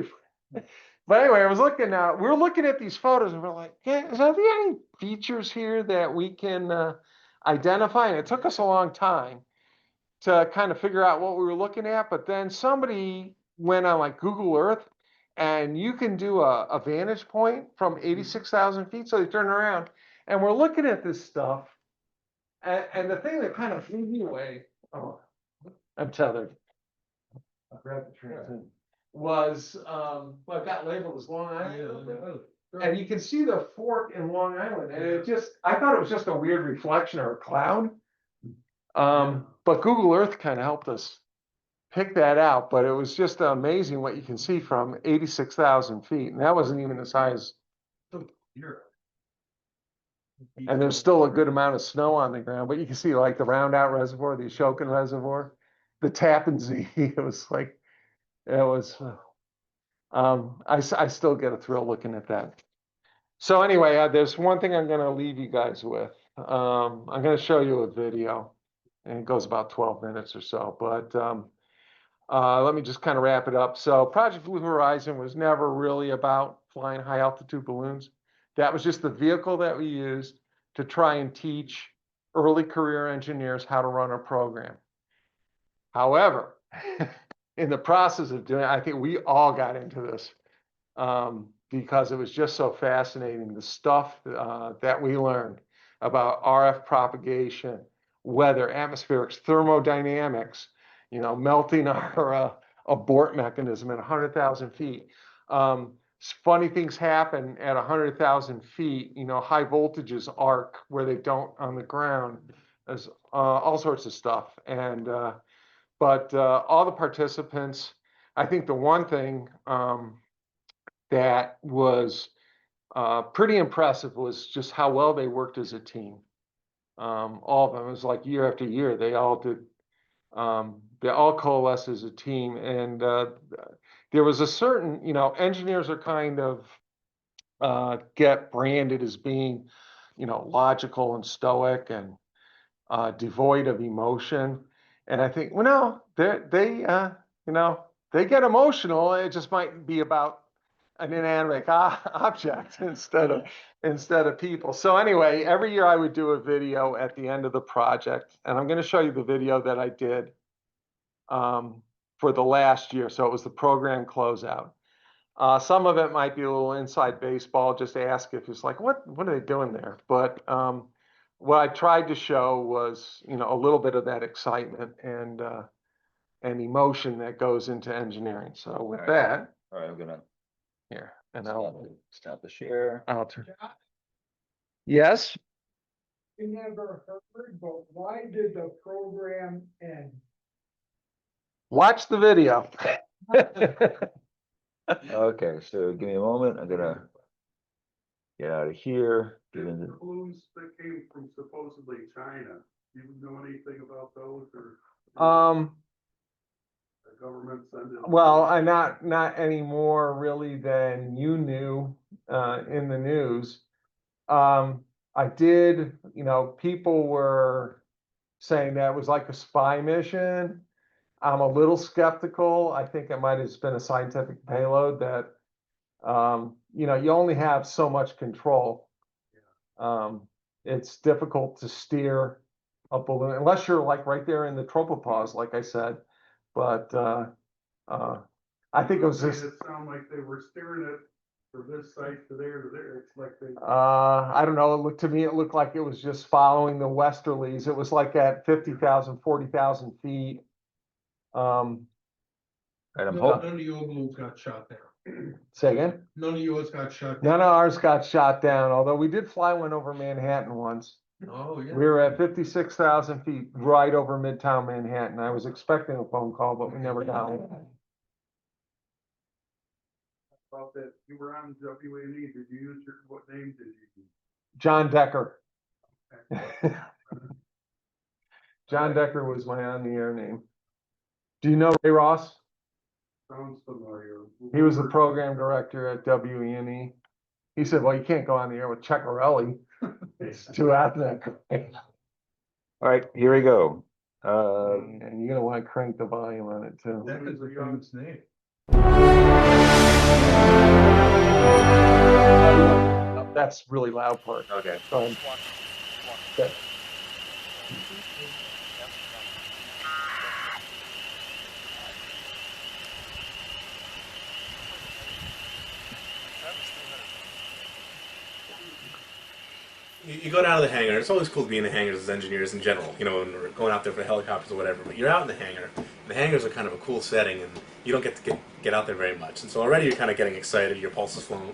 But anyway, we were looking at these photos and we're like, yeah, is there any features here that we can identify? And it took us a long time to kind of figure out what we were looking at. But then somebody went on like Google Earth and you can do a vantage point from 86,000 feet. So they turn around and we're looking at this stuff. And the thing that kind of blew me away, I'm tethered. I grabbed the transmitter. Was it got labeled as Long Island. And you can see the fork in Long Island, and I thought it was just a weird reflection or a cloud. But Google Earth kind of helped us pick that out. But it was just amazing what you can see from 86,000 feet, and that wasn't even as high as. And there's still a good amount of snow on the ground, but you can see like the Round Out Reservoir, the Ashokan Reservoir, the Tappan Zee. I still get a thrill looking at that. So anyway, there's one thing I'm going to leave you guys with. I'm going to show you a video, and it goes about 12 minutes or so. But let me just kind of wrap it up. So Project Blue Horizon was never really about flying high altitude balloons. That was just the vehicle that we used to try and teach early career engineers how to run a program. However, in the process of doing it, I think we all got into this because it was just so fascinating, the stuff that we learned. about RF propagation, weather, atmospherics, thermodynamics, melting our abort mechanism at 100,000 feet. Funny things happen at 100,000 feet, high voltages arc where they don't on the ground. There's all sorts of stuff. And, but all the participants, I think the one thing that was pretty impressive was just how well they worked as a team. All of them, it was like year after year, they all coalesced as a team. And there was a certain, engineers are kind of get branded as being, logical and stoic and devoid of emotion. And I think, well, no, they get emotional. It just might be about an inanimate object instead of people. So anyway, every year I would do a video at the end of the project, and I'm going to show you the video that I did for the last year. So it was the program closeout. Some of it might be a little inside baseball, just ask if it's like, what are they doing there? But what I tried to show was, a little bit of that excitement and emotion that goes into engineering. So with that, All right, I'm gonna here, and I'll stop the share. turn. Yes. You never heard, but why did the program end? Watch the video. Okay, so give me a moment. I'm gonna get out of here. Get The into. balloons that came from supposedly China, do you know anything about those, or the government send it? Well, I not any more really than you knew in the news. I did, people were saying that it was like a spy mission. I'm a little skeptical. I think it might have been a scientific payload that, you only have so much control. It's difficult to steer a balloon unless you're like right there in the tropopause, like I said. But I think it was just. It sounded like they were steering it from this site to there to there. It's like they. I don't know. To me, it looked like it was just following the westerlies. It was like at 50,000, 40,000 feet. And I'm None hoping. of your balloons got shot down. Say again? None of yours got shot down. None of ours got shot down, although we did fly one over Manhattan once. Oh, yeah. We were at 56,000 feet right over Midtown Manhattan. I was expecting a phone call, but we never got one. About that, you were on WNE, did you use what name did you use? John Decker. John Decker was my on-the-air name. Do you know Ray Ross? Sounds familiar. He was the program director at WNE. He said, well, you can't go on the air with Ceccherelli. It's too ethnic. All right, here we go. And you're gonna want to crank the volume on it too. That is a famous name. That's really loud part. Okay. Go ahead. Okay. You go down to the hangar. It's always cool to be in the hangars as engineers in general, when we're going out there for helicopters or whatever. But you're out in the hangar. The hangars are kind of a cool setting, and you don't get to get out there very much. And so already you're kind of getting excited. Your pulse is flowing,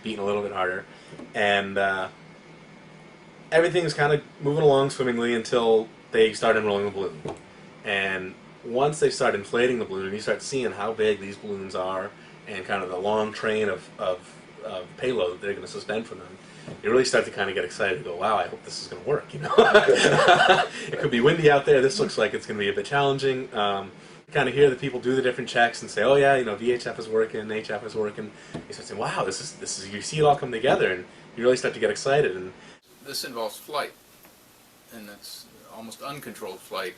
beating a little bit harder, and everything's kind of moving along swimmingly until they start enrolling the balloon. And once they start inflating the balloon, and you start seeing how big these balloons are, and kind of the long train of payload they're going to suspend from them. You really start to kind of get excited and go, wow, I hope this is going to work, It could be windy out there. This looks like it's going to be a bit challenging. You kind of hear the people do the different checks and say, oh yeah, VHF is working, HF is working. You start saying, wow, this is, you see it all come together, and you really start to get excited. And this involves flight, and it's almost uncontrolled flight,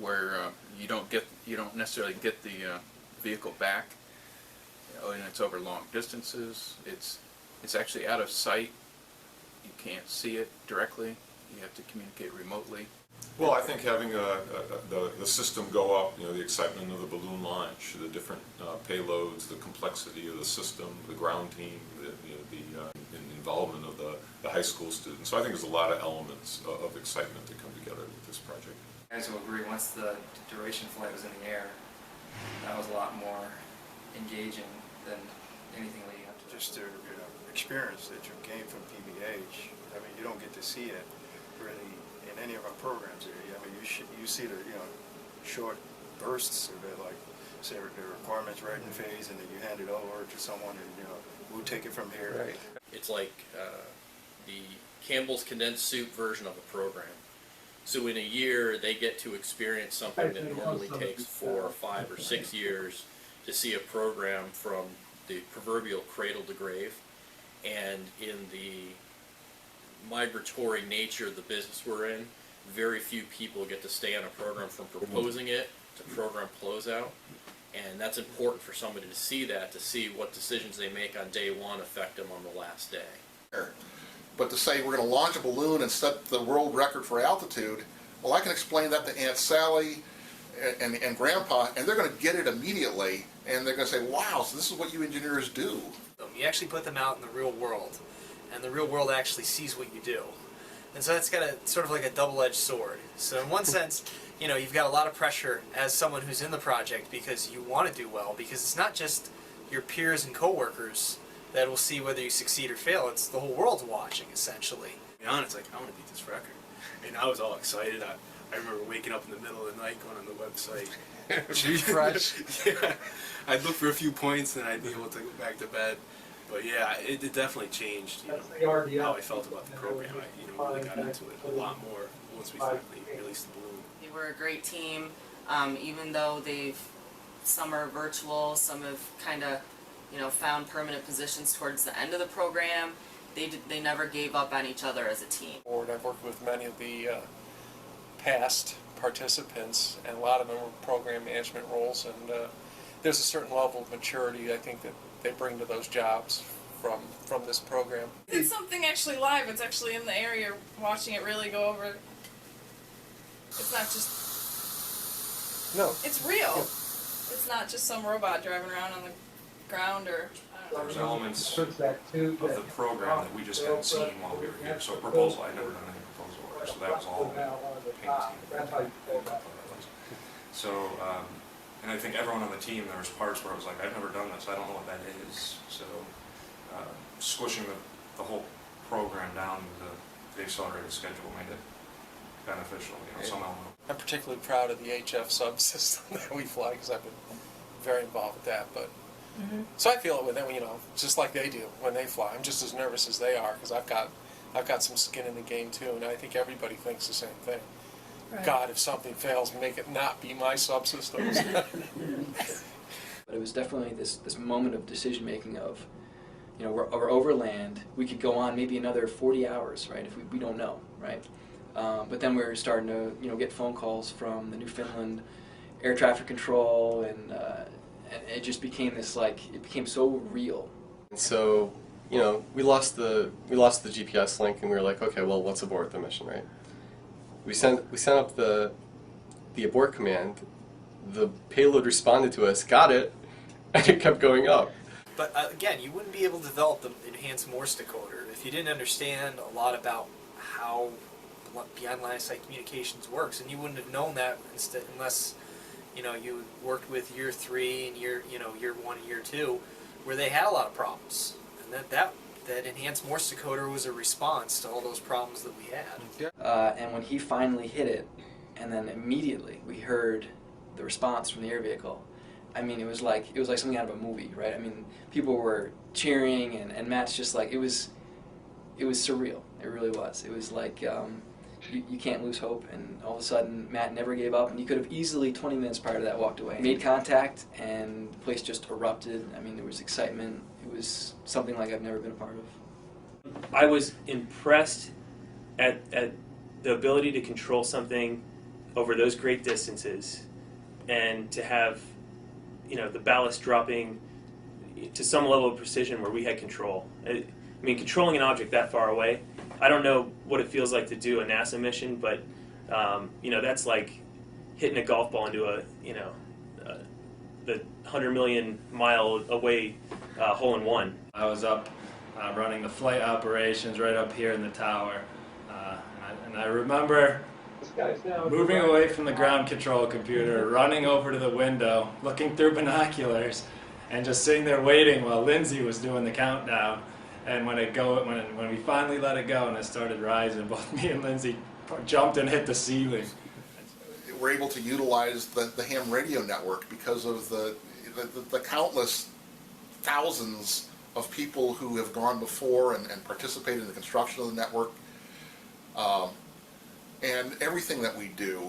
where you don't necessarily get the vehicle back, and it's over long distances. It's actually out of sight. You can't see it directly. You have to communicate remotely. Well, I think having the system go up, the excitement of the balloon launch, the different payloads, the complexity of the system, the ground team, in involvement of the high school students. So I think there's a lot of elements of excitement that come together with this project. I guys will agree, once the duration flight was in the air, that was a lot more engaging than anything leading up to it. Just the experience that you gain from PBH, I mean, you don't get to see it really in any of our programs here. I mean, you see the short bursts of it, like say the requirements writing phase, and then you hand it over to someone, and we'll take it from here. Right. It's like the Campbell's condensed soup version of a program. So in a year, they get to experience something that normally takes 4 or 5 or 6 years to see a program from the proverbial cradle to grave. And in the migratory nature of the business we're in, very few people get to stay on a program from proposing it to program closeout. And that's important for somebody to see that, to see what decisions they make on day one affect them on the last day. But to say we're going to launch a balloon and set the world record for altitude, well, I can explain that to Aunt Sally and Grandpa, and they're going to get it immediately, and they're going to say, wow, so this is what you engineers do. You actually put them out in the real world, and the real world actually sees what you do. And so that's got a sort of like a double-edged sword. So in one sense, you've got a lot of pressure as someone who's in the project because you want to do well, because it's not just your peers and coworkers that will see whether you succeed or fail. It's the whole world's watching, essentially. To be honest, I want to beat this record. And I was all excited. I remember waking up in the middle of the night, going on the website. Refresh. Yeah. I'd look for a few points and I'd be able to go back to bed. But yeah, it definitely changed how I felt about the program. I really got into it a lot more once we finally released the balloon. They were a great team, even though some are virtual, some have kind of found permanent positions towards the end of the program. They never gave up on each other as a team. I've worked with many of the past participants, and a lot of them were program management roles, and there's a certain level of maturity I think that they bring to those jobs from this program. It's something actually live. It's actually in the area, watching it really go over. It's not just... No. It's real. It's not just some robot driving around on the ground or... There's elements of the program that we just hadn't seen while we were here. So proposal, I'd never done any proposal work, so that was all painting. So, and I think everyone on the team, there was parts where I was like, I've never done this, I don't know what that is. So, squishing the whole program down to the accelerated schedule made it beneficial, somehow. I'm particularly proud of the HF subsystem that we fly, because I've been very involved with that, but so I feel it with them, just like they do when they fly. I'm just as nervous as they are, because I've got some skin in the game too, and I think everybody thinks the same thing. Right. God, if something fails, make it not be my subsystems. But it was definitely this moment of decision making of, we're over land. We could go on maybe another 40 hours, right? If we don't know, right? But then we were starting to get phone calls from the Newfoundland air traffic control, and it just became this it became so real. And so we lost the GPS link, and we were like, okay, well, let's abort the mission, right? We sent up the abort command. The payload responded to us, got it, and it kept going up. But again, you wouldn't be able to develop the enhanced Morse decoder if you didn't understand a lot about how beyond line of sight communications works, and you wouldn't have known that unless you worked with year 3 and year 1 and year 2, where they had a lot of problems, and that enhanced Morse decoder was a response to all those problems that we had. And when he finally hit it, and then immediately we heard the response from the air vehicle, I mean, it was like something out of a movie, right? I mean, people were cheering, and Matt's just like, it was surreal. It really was. It was like you can't lose hope, and all of a sudden Matt never gave up, and he could have easily 20 minutes prior to that walked away. Made contact, and the place just erupted. I mean, there was excitement. It was something like I've never been a part of. I was impressed at the ability to control something over those great distances, and to have the ballast dropping to some level of precision where we had control. I mean, controlling an object that far away, I don't know what it feels like to do a NASA mission, but that's like hitting a golf ball into the 100 million mile away hole in one. I was up running the flight operations right up here in the tower. And I remember moving away from the ground control computer, running over to the window, looking through binoculars, and just sitting there waiting while Lindsay was doing the countdown. And when we finally let it go and it started rising, both me and Lindsay jumped and hit the ceiling. We're able to utilize the ham radio network because of the countless thousands of people who have gone before and participated in the construction of the network. And everything that we do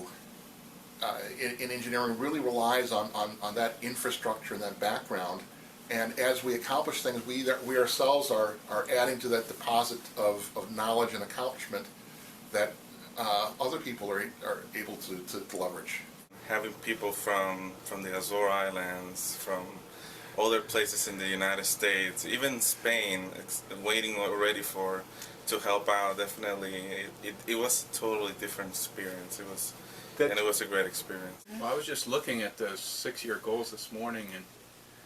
in engineering really relies on that infrastructure and that background. And as we accomplish things, we ourselves are adding to that deposit of knowledge and accomplishment that other people are able to leverage. Having people from the Azore Islands, from other places in the United States, even Spain, waiting already to help out, definitely, it was a totally different experience. And it was a great experience. Well, I was just looking at the 6-year goals this morning, and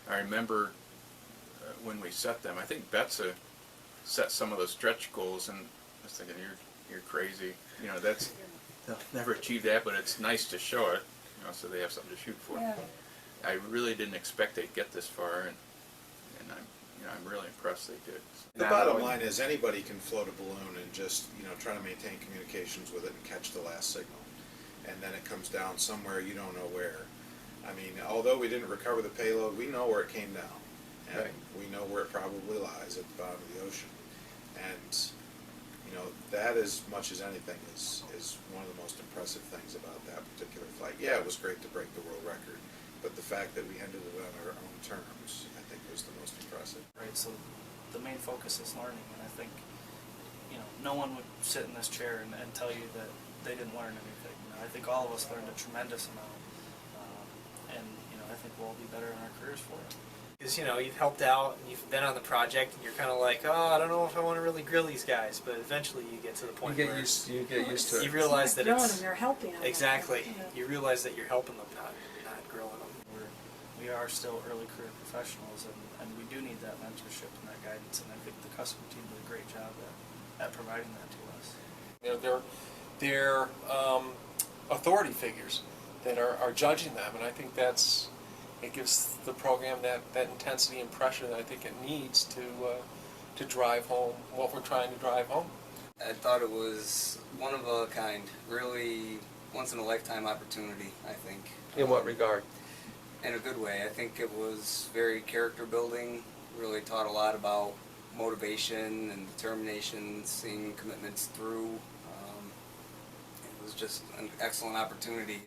I remember when we set them. I think Betsa set some of those stretch goals, and I was thinking, you're crazy. You know, they'll never achieve that, but it's nice to show it, you know, so they have something to shoot for. Yeah. I really didn't expect they'd get this far, and I'm really impressed they did. The bottom line is anybody can float a balloon and just, try to maintain communications with it and catch the last signal. And then it comes down somewhere you don't know where. I mean, although we didn't recover the payload, we know where it came down. And we know where it probably lies, at the bottom of the ocean. And, that as much as anything is one of the most impressive things about that particular flight. Yeah, it was great to break the world record, but the fact that we ended it on our own terms, I think, was the most impressive. Right, so the main focus is learning, and I think, no one would sit in this chair and tell you that they didn't learn anything. I think all of us learned a tremendous amount, and I think we'll all be better in our careers for it. Because you've helped out and you've been on the project and you're kind of like, oh, I don't know if I want to really grill these guys, but eventually you get to the point where you get used to it. You realize that it's you're helping them. exactly. You realize that you're helping them, not grilling them. We are still early career professionals, and we do need that mentorship and that guidance, and I think the customer team did a great job at providing that to us. They're authority figures that are judging them, and I think it gives the program that intensity and pressure that I think it needs to drive home what we're trying to drive home. I thought it was one of a kind, really once in a lifetime opportunity, I think. In what regard? In a good way. I think it was very character building, really taught a lot about motivation and determination, seeing commitments through. It was just an excellent opportunity.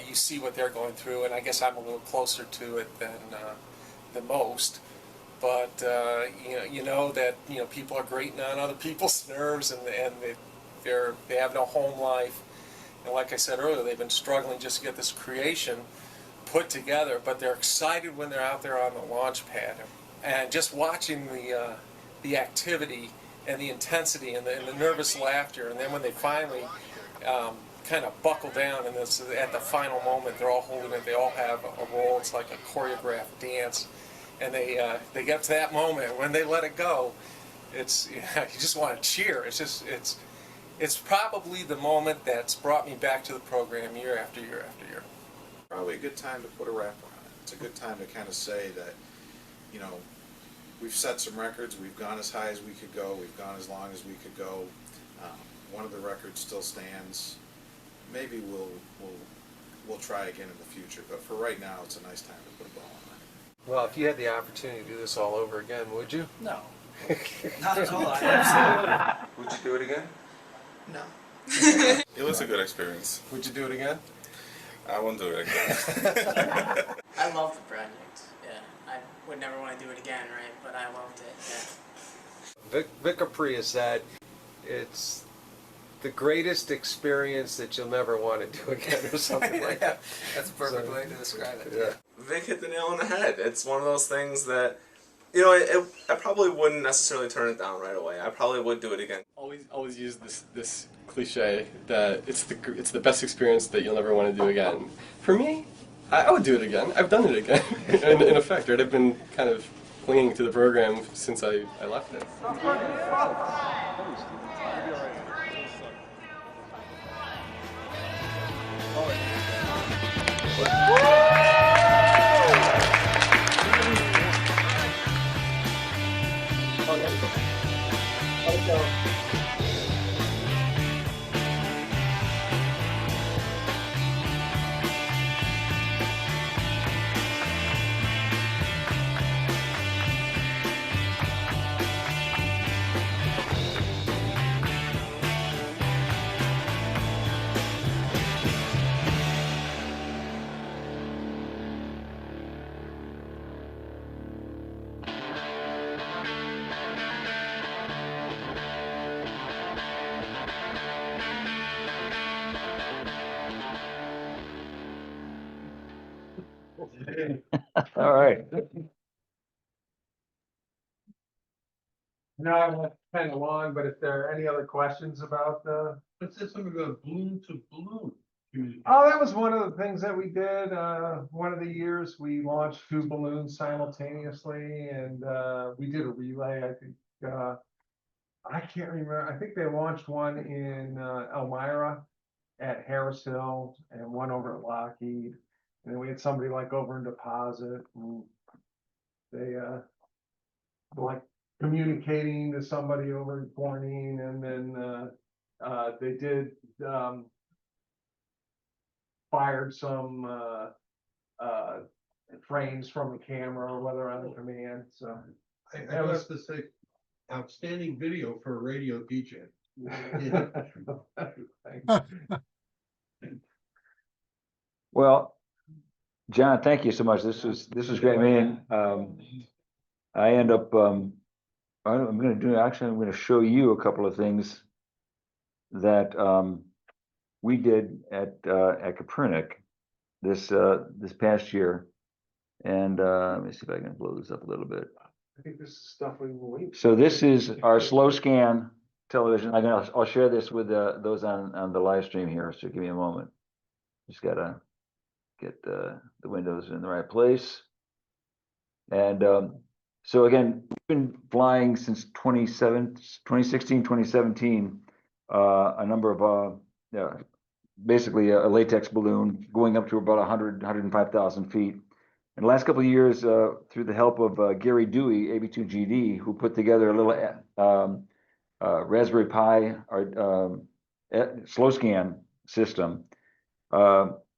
You see what they're going through, and I guess I'm a little closer to it than most. But you know that people are grating on other people's nerves, and they have no home life. And like I said earlier, they've been struggling just to get this creation put together. But they're excited when they're out there on the launch pad, and just watching the activity and the intensity and the nervous laughter, and then when they finally kind of buckle down, and at the final moment they're all holding it, they all have a role. It's like a choreographed dance, and they get up to that moment. When they let it go, you just want to cheer. It's probably the moment that's brought me back to the program year after year after year. Probably a good time to put a wrap on it. It's a good time to kind of say that, we've set some records, we've gone as high as we could go, we've gone as long as we could go. One of the records still stands. Maybe we'll try again in the future, but for right now, it's a nice time to put a bow on it. Well, if you had the opportunity to do this all over again, would you? No. Not at all. Absolutely. Would you do it again? No. It was a good experience. Would you do it again? I won't do it again. I love the project. Yeah, I would never want to do it again, right? But I loved it. Yeah. Vic Capri has said it's the greatest experience that you'll never want to do again, or something like that. That's a perfect way to describe it. Yeah. Vic hit the nail on the head. It's one of those things that, I probably wouldn't necessarily turn it down right away. I probably would do it again. Always use this cliche that it's the best experience that you'll never want to do again. For me, I would do it again. I've done it again. in effect, right? I've been kind of clinging to the program since I left it. All right. No, I went kind of long, but if there are any other questions about the. What's this something about balloon to balloon? Oh, that was one of the things that we did. One of the years we launched 2 balloons simultaneously, and we did a relay. I think I can't remember. I think they launched one in Elmira at Harris Hill and one over at Lockheed. And then we had somebody like over in Deposit, and they like communicating to somebody over in Corning, and then they did fired some frames from the camera or whether on the command. So I have to say, outstanding video for a radio DJ. Well, John, thank you so much. This was great. I mean, I end up I'm going to show you a couple of things that we did at Copernic this past year, and let me see if I can blow this up a little bit. I think this is stuff we will wait. So this is our slow scan television. I'll share this with those on the live stream here. So give me a moment. Just gotta get the windows in the right place. And so again, we've been flying since 2016, 2017. A number of basically a latex balloon going up to about 105,000 feet. In the last couple of years, through the help of Gary Dewey, AB2GD, who put together a little Raspberry Pi slow scan system.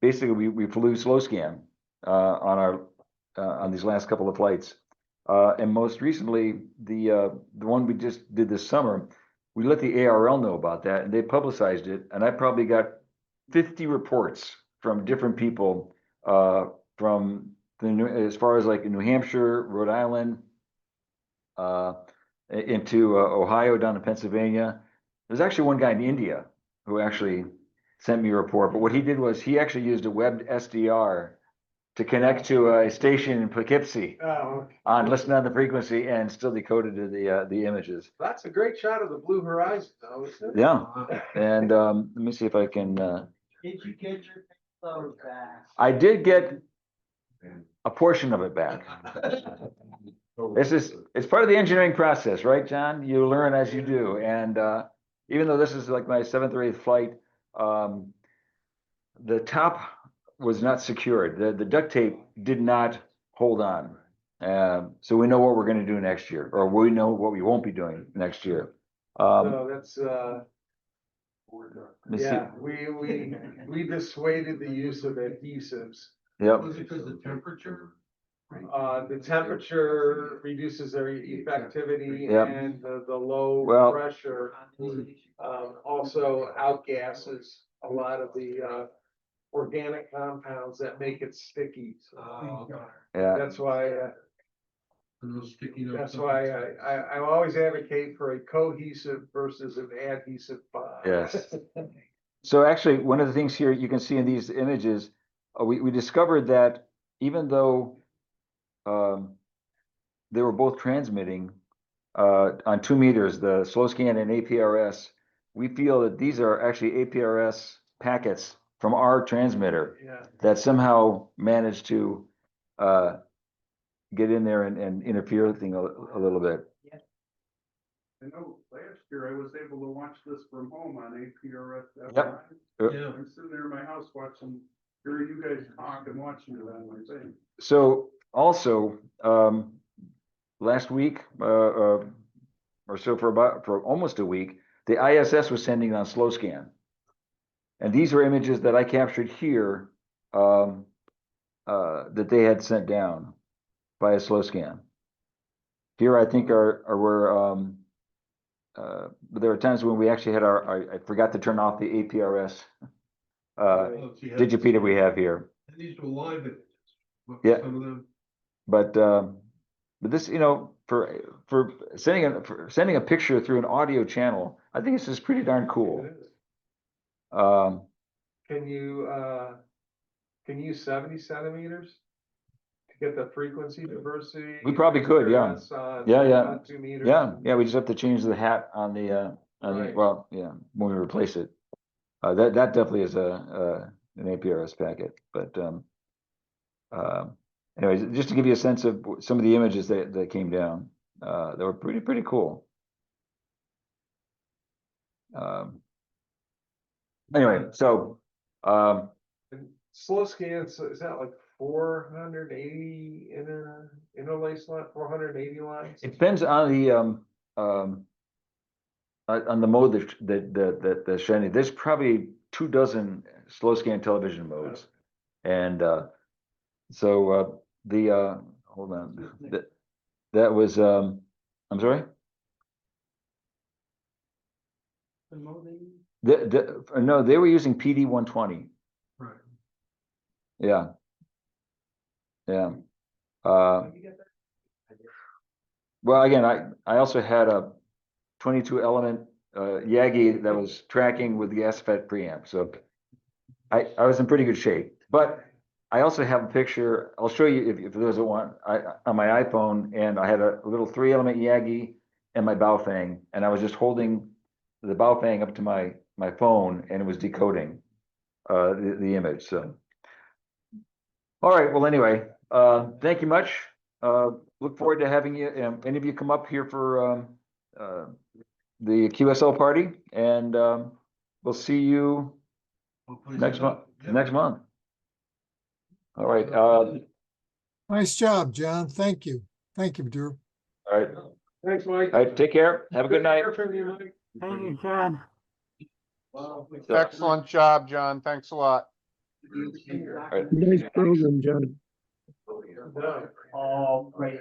Basically, we flew slow scan on these last couple of flights, and most recently, the one we just did this summer, we let the ARL know about that, and they publicized it, and I probably got 50 reports from different people from as far as like New Hampshire, Rhode Island, into Ohio, down to Pennsylvania. There's actually one guy in India who actually sent me a report, but what he did was he actually used a web SDR to connect to a station in Poughkeepsie on listen on the frequency and still decoded the images. That's a great shot of the blue horizon, though, isn't it? Yeah, and let me see if I can. Did you get your payload back? I did get a portion of it back. It's part of the engineering process, right, John? You learn as you do, and even though this is like my 7th or 8th flight, the top was not secured. The duct tape did not hold on. So we know what we're going to do next year, or we know what we won't be doing next year. So that's yeah, we dissuaded the use of adhesives. Yep. Was it because the temperature? The temperature reduces their effectivity, Yep. and the low pressure also outgasses a lot of the organic compounds that make it sticky. So Yeah. that's why. That's why I always advocate for a cohesive versus an adhesive bond. Yes. So actually, one of the things here you can see in these images, we discovered that even though they were both transmitting on 2 meters, the slow scan and APRS, we feel that these are actually APRS packets from our transmitter that somehow managed to get in there and interfere with things a little bit. I know last year I was able to watch this from home on APRS. Yep. Yeah. I'm sitting there in my house watching, hearing you guys talk and watching it on my thing. So also, last week, or so for almost a week, the ISS was sending on slow scan. And these are images that I captured here, that they had sent down by a slow scan. Here, I think were there were times when we actually had I forgot to turn off the APRS digipeater we have here. And these were live images. Yeah. Some of them. But this, for sending a picture through an audio channel, I think this is pretty darn cool. Can you use 70 centimeters to get the frequency diversity? We probably could, yeah. Yeah. 2 meters? Yeah, we just have to change the hat on the Right. well, yeah, when we replace it. That definitely is an APRS packet, but anyways, just to give you a sense of some of the images that came down, they were pretty cool. Anyway, so Slow scans, is that like 480 interlace line, 480 lines? it depends on the mode that's shining. There's probably 24 slow scan television modes, and so hold on, that was I'm sorry. No, they were using PD 120. Right. Yeah. Yeah. Well, again, I also had a 22 element Yagi that was tracking with the SFET preamp, so I was in pretty good shape. But I also have a picture. I'll show you if those that want on my iPhone, and I had a little 3-element Yagi and my Baofeng, and I was just holding the Baofeng up to my phone, and it was decoding the image. So, all right. Well, anyway, thank you much. Look forward to having you. Any of you come up here for the QSL party, and we'll see you next month. Next month. All right. Nice job, John. Thank you. Thank you, Drew. All right. Thanks, Mike. All right. Take care. Have a good night. Thank you, John. Excellent job, John. Thanks a lot. All right. Nice program, John. All great.